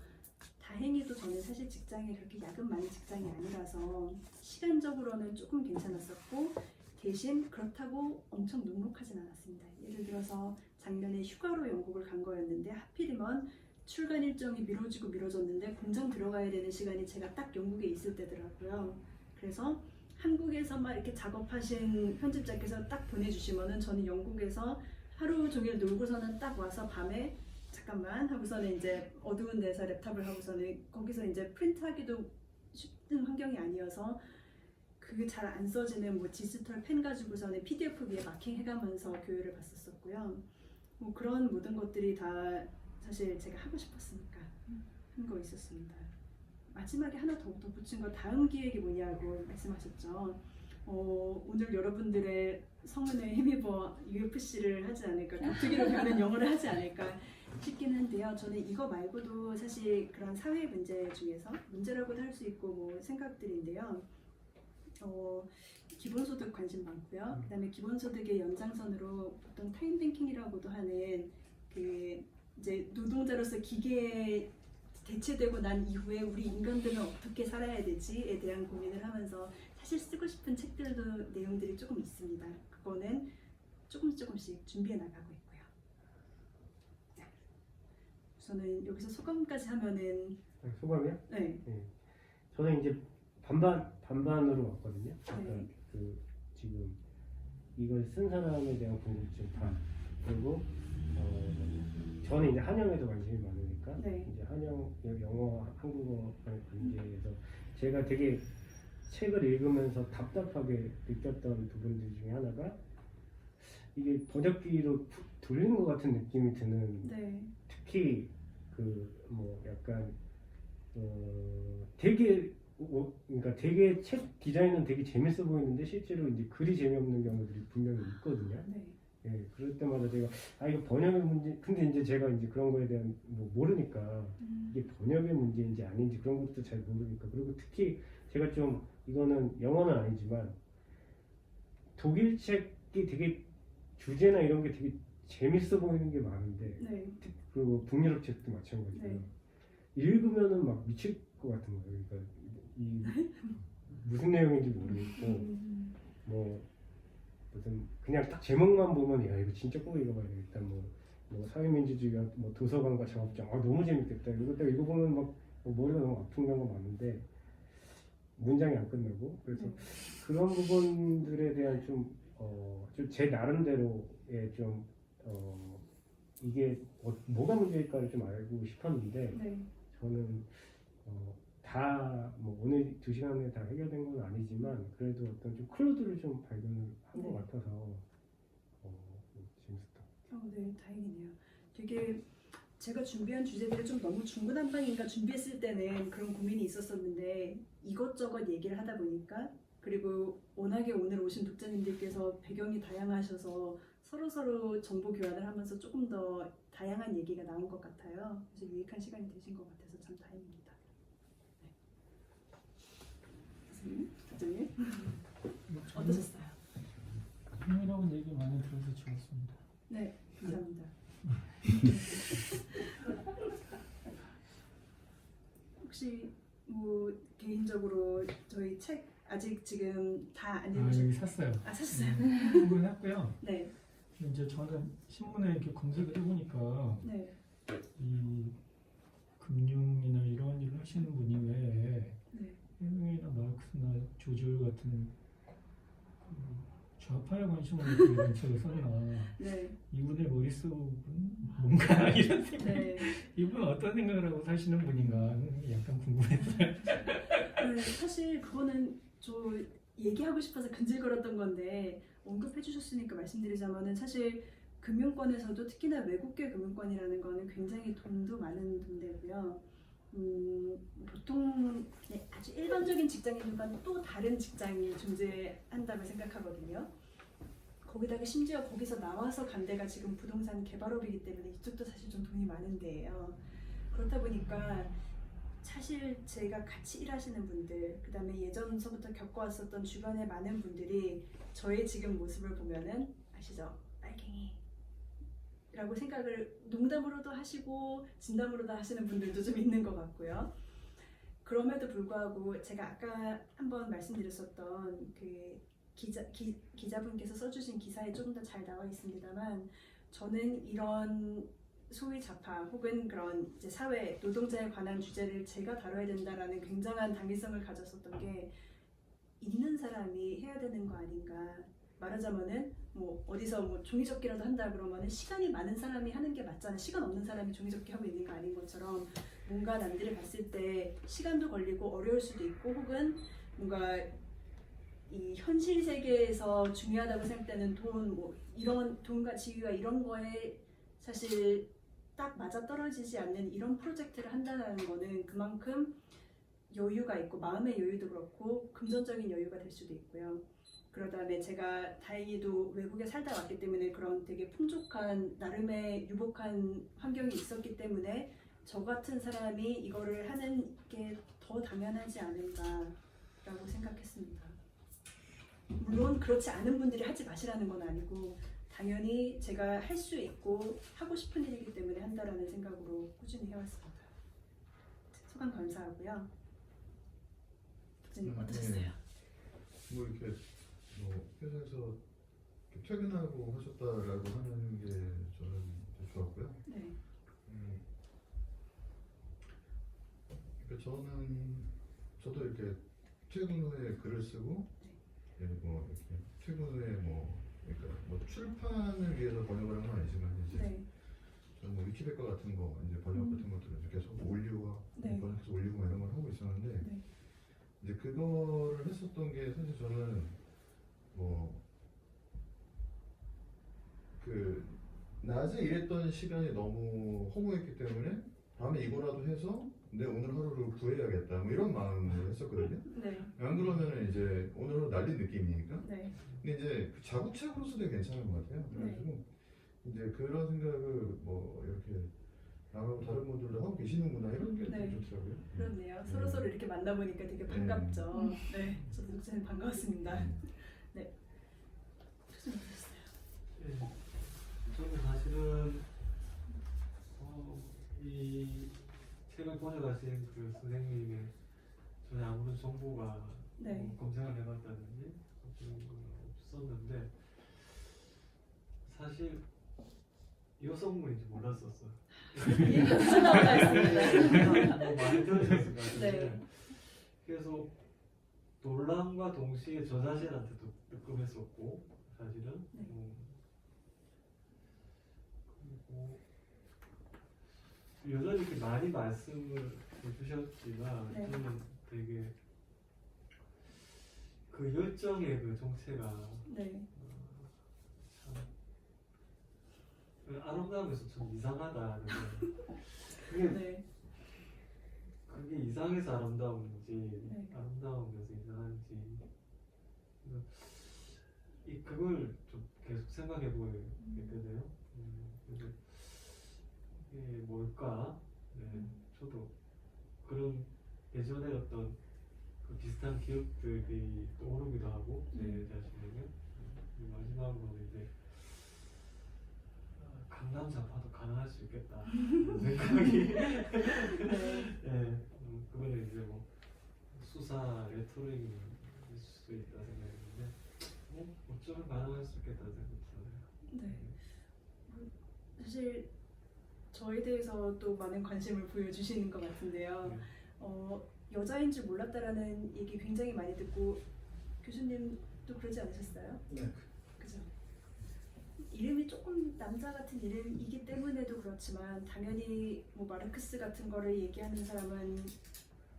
다행히도 저는 사실 직장이 그렇게 야근 많은 직장이 아니라서 시간적으로는 조금 괜찮았었고 대신 그렇다고 엄청 눅눅하진 않았습니다. 예를 들어서 작년에 휴가로 영국을 간 거였는데 하필이면 출간 일정이 미뤄졌는데 공장 들어가야 되는 시간이 제가 딱 영국에 있을 때더라고요. 그래서 한국에서 막 이렇게 작업하신 편집자께서 딱 보내주시면은 저는 영국에서 하루 종일 놀고서는 딱 와서 밤에 잠깐만 하고서는 이제 어두운 데서 랩탑을 하고서는 거기서 이제 프린트하기도 쉽은 환경이 아니어서 그게 잘 안 써지는 뭐 디지털 펜 가지고서는 PDF 위에 마킹해가면서 교육을 받았었고요. 뭐 그런 모든 것들이 다 사실 제가 하고 싶었으니까 한 거 있었습니다. 마지막에 하나 더 붙인 거 다음 기획이 뭐냐고 말씀하셨죠. 오늘 여러분들의 성은에 힘입어 UFC를 하지 않을까, 격투기로 배우는 영어를 하지 않을까 싶긴 한데요. 저는 이거 말고도 사실 그런 사회 문제 중에서 문제라고도 할 수 있고 뭐 생각들인데요. 기본소득 관심 많고요. 그다음에 기본소득의 연장선으로 보통 타임뱅킹이라고도 하는 그 이제 노동자로서 기계에 대체되고 난 이후에 우리 인간들은 어떻게 살아야 되지에 대한 고민을 하면서 사실 쓰고 싶은 책들도 내용들이 조금 있습니다. 그거는 조금씩 준비해 나가고 있고요. 네. 우선은 여기서 소감까지 하면은 소감이요? 네. 저는 이제 반반으로 왔거든요. 그러니까 네. 지금 이걸 쓴 사람에 대한 궁금증 반 그리고 저는 이제 한영에도 관심이 많으니까 네. 이제 한영 영어 한국어 관계에서 제가 되게 책을 읽으면서 답답하게 느꼈던 부분들 중에 하나가 이게 번역기로 돌린 것 같은 느낌이 드는 네. 특히 그 뭐 약간 되게 그러니까 되게 책 디자인은 되게 재밌어 보이는데 실제로 이제 글이 재미없는 경우들이 분명히 있거든요. 네. 예, 그럴 때마다 제가 이거 번역의 문제. 근데 이제 제가 이제 그런 거에 대한 뭐 모르니까 이게 번역의 문제인지 아닌지 그런 것도 잘 모르니까 그리고 특히 제가 좀 이거는 영어는 아니지만 독일 책이 되게 주제나 이런 게 되게 재밌어 보이는 게 많은데 네. 그리고 북유럽 책도 마찬가지고요. 네. 읽으면은 막 미칠 것 같은 거예요. 그러니까 이 무슨 내용인지 모르겠고 뭐 무슨 그냥 딱 제목만 보면 야 이거 진짜 꼭 읽어봐야 되겠다. 뭐 사회민주주의와 뭐 도서관과 작업장 너무 재밌겠다. 이거 딱 읽어보면 막 머리가 너무 아픈 경우가 많은데 문장이 안 끝나고 그래서 그런 부분들에 대한 좀 제 나름대로의 좀 이게 뭐가 문제일까를 좀 알고 싶었는데 네. 저는 다 뭐 오늘 2시간에 다 해결된 건 아니지만 그래도 어떤 좀 클루들을 좀 발견을 한 것 같아서 재밌었다. 네, 다행이네요. 되게 제가 준비한 주제들이 좀 너무 중구난방인가 준비했을 때는 그런 고민이 있었었는데 이것저것 얘기를 하다 보니까 그리고 워낙에 오늘 오신 독자님들께서 배경이 다양하셔서 서로 정보 교환을 하면서 조금 더 다양한 얘기가 나온 것 같아요. 그래서 유익한 시간이 되신 것 같아서 참 다행입니다. 네. 교수님, 어떠셨어요? 흥미로운 얘기 많이 들어서 좋았습니다. 네, 감사합니다. 혹시 뭐 개인적으로 저희 책 아직 지금 다 안 여기 읽으셨어요? 샀어요. 아, 샀어요? 한번 했고요. 네, 이제 저는 신문에 이렇게 검색을 해보니까 네, 이 금융이나 이런 일을 하시는 분이 왜 네. 헤밍웨이나 마르크스나 조지 같은 그 좌파에 관심을 갖고 이런 책을 썼나. 네, 이분의 머릿속은 뭔가 이런 생각. 네. 이분 어떤 생각을 하고 사시는 분인가 약간 궁금했어요. 네, 사실 그거는 저 얘기하고 싶어서 근질거렸던 건데 언급해 주셨으니까 말씀드리자면은 사실 금융권에서도 특히나 외국계 금융권이라는 거는 굉장히 돈도 많은 돈대고요. 보통 아주 일반적인 직장인들과는 또 다른 직장이 존재한다고 생각하거든요. 거기다가 심지어 거기서 나와서 간 데가 지금 부동산 개발업이기 때문에 이쪽도 사실 좀 돈이 많은 데예요. 그렇다 보니까 사실 제가 같이 일하시는 분들, 그 다음에 예전서부터 겪어왔었던 주변의 많은 분들이 저의 지금 모습을 보면은 아시죠? 빨갱이 라고 생각을 농담으로도 하시고 진담으로도 하시는 분들도 좀 있는 것 같고요. 그럼에도 불구하고 제가 아까 한번 말씀드렸었던 그 기자분께서 써주신 기사에 조금 더 잘 나와 있습니다만 저는 이런 소위 좌파 혹은 그런 이제 사회 노동자에 관한 주제를 제가 다뤄야 된다라는 굉장한 당위성을 가졌었던 게 있는 사람이 해야 되는 거 아닌가. 말하자면은 뭐 어디서 뭐 종이접기라도 한다 그러면은 시간이 많은 사람이 하는 게 맞잖아. 시간 없는 사람이 종이접기 하고 있는 거 아닌 것처럼 뭔가 남들이 봤을 때 시간도 걸리고 어려울 수도 있고 혹은 뭔가 이 현실 세계에서 중요하다고 생각되는 돈, 뭐 이런 돈과 지위와 이런 거에 사실 딱 맞아 떨어지지 않는 이런 프로젝트를 한다는 거는 그만큼 여유가 있고 마음의 여유도 그렇고 금전적인 여유가 될 수도 있고요. 그러다 다음에 제가 다행히도 외국에 살다 왔기 때문에 그런 되게 풍족한 나름의 유복한 환경이 있었기 때문에 저 같은 사람이 이거를 하는 게 더 당연하지 않은가라고 생각했습니다. 물론 그렇지 않은 분들이 하지 마시라는 건 아니고 당연히 제가 할 수 있고 하고 싶은 일이기 때문에 한다라는 생각으로 꾸준히 해왔습니다. 소감 감사하고요. 교수님 어떠셨어요? 뭐 이렇게 뭐 회사에서 이렇게 퇴근하고 하셨다라고 하는 게 저는 되게 좋았고요. 네. 그러니까 저도 이렇게 퇴근 후에 글을 쓰고 뭐 이렇게 퇴근 후에 뭐 그러니까 뭐 출판을 위해서 번역을 한 건 아니지만 이제 네. 저는 뭐 위키백과 같은 거 이제 번역 같은 것들을 계속 올리고 네. 번역해서 올리고 뭐 이런 걸 하고 있었는데 네. 이제 그거를 했었던 게 사실 저는 뭐 그 낮에 일했던 시간이 너무 허무했기 때문에 다음에 이거라도 해서 내 오늘 하루를 구해야겠다 뭐 이런 마음으로 했었거든요. 네. 안 그러면 이제 오늘 하루 날린 느낌이니까. 네. 근데 이제 그 자구책으로서 되게 괜찮은 것 같아요. 그래가지고 이제 그런 생각을 뭐 이렇게 나하고 다른 분들도 하고 계시는구나 이런 게 네. 되게 좋더라고요. 그렇네요. 서로 이렇게 만나보니까 되게 반갑죠. 네. 저도 목사님 반가웠습니다. 네. 교수님 어떠셨어요? 예, 저는 사실은 이 책을 번역하신 그 선생님의 전에 아무런 정보가 네. 뭐 검색을 해봤다든지 그런 건 없었는데 사실 여성분인지 몰랐었어요. 무슨 나오가 있습니다. 뭐 많이 들으셨을 것 같은데 네. 그래서 놀람과 동시에 저 자신한테도 뜨끔했었고 사실은 네. 그리고 여전히 이렇게 많이 말씀을 해주셨지만 네. 저는 되게 그 열정의 그 정체가 네. 참 아름다움에서 좀 이상하다는 그게 네. 그게 이상해서 아름다운지 네. 아름다우면서 이상한지 그걸 좀 계속 생각해 보겠거든요. 그래서 이게 뭘까? 네, 저도 그런 예전에 어떤 그 비슷한 기억들이 떠오르기도 하고 제 자신에게 마지막으로 이제 강남 좌파도 가능할 수 있겠다 이런 생각이 네, 그거는 이제 뭐 수사 레토릭일 수도 있다 생각했는데 뭐 어쩌면 가능할 수 있겠다 생각이 들어요. 네. 사실 저에 대해서 또 많은 관심을 보여주시는 것 같은데요. 네. 여자인 줄 몰랐다라는 얘기 굉장히 많이 듣고 교수님도 그러지 않으셨어요? 네. 그죠? 이름이 조금 남자 같은 이름이기 때문에도 그렇지만 당연히 뭐 마르크스 같은 거를 얘기하는 사람은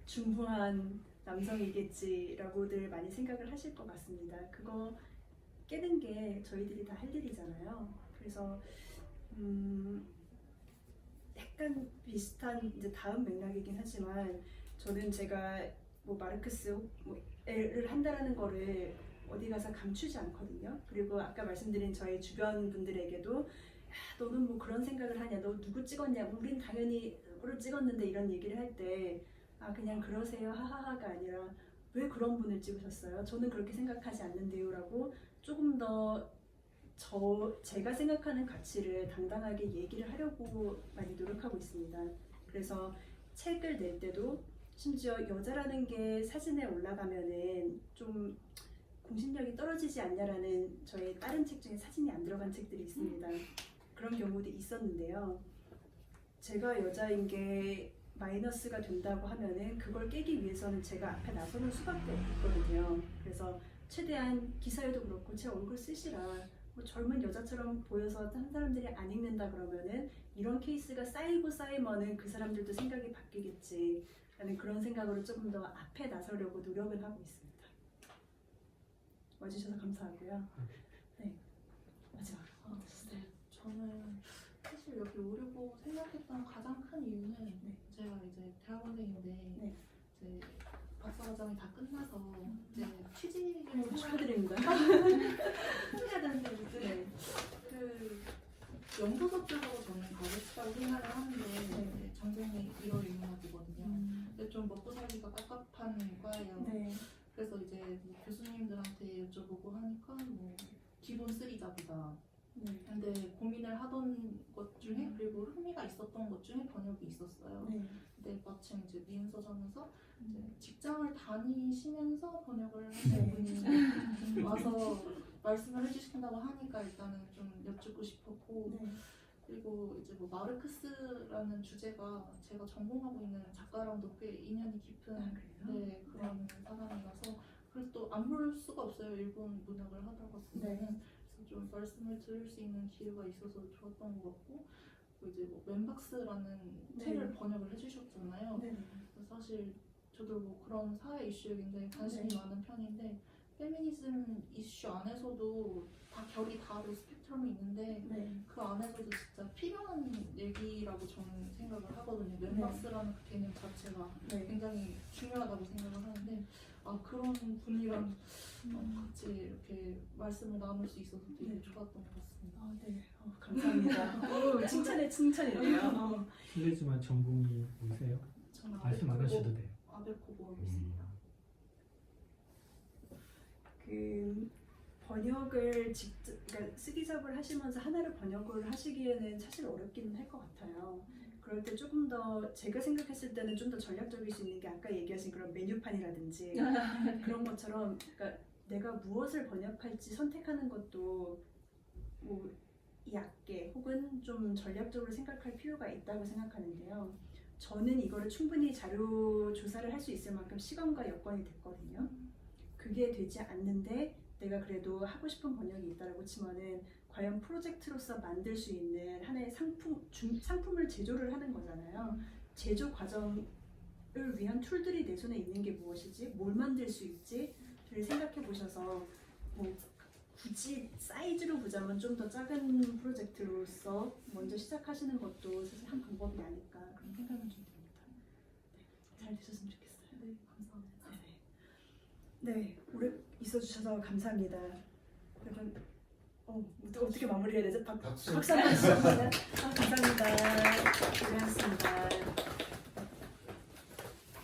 중후한 남성이겠지라고들 많이 생각을 하실 것 같습니다. 그거 깨는 게 저희들이 다 할 일이잖아요. 그래서 약간 비슷한 이제 다음 맥락이긴 하지만 저는 제가 뭐 마르크스 뭐를 한다라는 거를 어디 가서 감추지 않거든요. 그리고 아까 말씀드린 저희 주변 분들에게도 야, 너는 뭐 그런 생각을 하냐, 너 누구 찍었냐, 우린 당연히 누구를 찍었는데 이런 얘기를 할 때 아 그냥 그러세요 하하하가 아니라 왜 그런 분을 찍으셨어요? 저는 그렇게 생각하지 않는데요 라고 조금 더 제가 생각하는 가치를 당당하게 얘기를 하려고 많이 노력하고 있습니다. 그래서 책을 낼 때도 심지어 여자라는 게 사진에 올라가면은 좀 공신력이 떨어지지 않냐라는 저의 다른 책 중에 사진이 안 들어간 책들이 있습니다. 그런 경우도 있었는데요. 제가 여자인 게 마이너스가 된다고 하면은 그걸 깨기 위해서는 제가 앞에 나서는 수밖에 없거든요. 그래서 최대한 기사에도 그렇고 제 얼굴 쓰시라. 뭐 젊은 여자처럼 보여서 한 사람들이 안 읽는다 그러면은 이런 케이스가 쌓이고 쌓이면은 그 사람들도 생각이 바뀌겠지 라는 그런 생각으로 조금 더 앞에 나서려고 노력을 하고 있습니다. 와주셔서 감사하고요. 네, 마지막. 네, 저는 사실 여기 오려고 생각했던 가장 큰 이유는 제가 이제 대학원생인데 이제 박사과정이 다 끝나서 이제 취직을 축하드립니다. 해야 되는데 이제 그 연구소 쪽으로 저는 가고 싶다고 생각을 하는데 이제 전공이 1월 1일이거든요. 근데 좀 먹고 살기가 깝깝한 과예요. 그래서 이제 뭐 교수님들한테 여쭤보고 하니까 뭐 기본 3자보다 근데 고민을 하던 것 중에 그리고 흥미가 있었던 것 중에 번역이 있었어요. 근데 마침 이제 미은서점에서 이제 직장을 다니시면서 번역을 하시는 분이 와서 말씀을 해주신다고 하니까 일단은 좀 여쭙고 싶었고 그리고 이제 뭐 마르크스라는 주제가 제가 전공하고 있는 작가랑도 꽤 인연이 깊은 그런 사람이라서 그래서 또 안 볼 수가 없어요. 일본 문학을 하다 보면은 좀 말씀을 들을 수 있는 기회가 있어서 좋았던 것 같고 이제 뭐 맨박스라는 책을 번역을 해주셨잖아요. 그래서 사실 저도 뭐 그런 사회 이슈에 굉장히 관심이 많은 편인데 페미니즘 이슈 안에서도 다 결이 다른 스펙트럼이 있는데 그 안에서도 진짜 필요한 얘기라고 저는 생각을 하거든요. 맨박스라는 그 개념 자체가 굉장히 중요하다고 생각을 하는데 그런 분이랑 같이 이렇게 말씀을 나눌 수 있어서 되게 좋았던 것 같습니다. 감사합니다. 칭찬에 칭찬이네요. 실례지만 전공이 뭐세요? 저는 말씀 안 하셔도 돼요. 아베코고 하고 있습니다. 그 번역을 직접, 그러니까 쓰기 작업을 하시면서 하나를 번역을 하시기에는 사실 어렵기는 할 것 같아요. 그럴 때 조금 더 제가 생각했을 때는 좀 더 전략적일 수 있는 게 아까 얘기하신 그런 메뉴판이라든지 그런 것처럼 그러니까 내가 무엇을 번역할지 선택하는 것도 뭐 얕게 혹은 좀 전략적으로 생각할 필요가 있다고 생각하는데요. 저는 이거를 충분히 자료 조사를 할 수 있을 만큼 시간과 여건이 됐거든요. 그게 되지 않는데 내가 그래도 하고 싶은 번역이 있다라고 치면은 과연 프로젝트로서 만들 수 있는 하나의 상품을 제조를 하는 거잖아요. 제조 과정을 위한 툴들이 내 손에 있는 게 무엇이지? 뭘 만들 수 있지? 를 생각해 보셔서 뭐 굳이 사이즈로 보자면 좀 더 작은 프로젝트로서 먼저 시작하시는 것도 사실 한 방법이 아닐까 그런 생각은 좀 듭니다. 잘 되셨으면 좋겠어요. 감사합니다. 네, 오래 있어주셔서 감사합니다. 약간 어떻게 마무리해야 되죠? 박수. 박수 한번 주시면 감사합니다. 고생하셨습니다.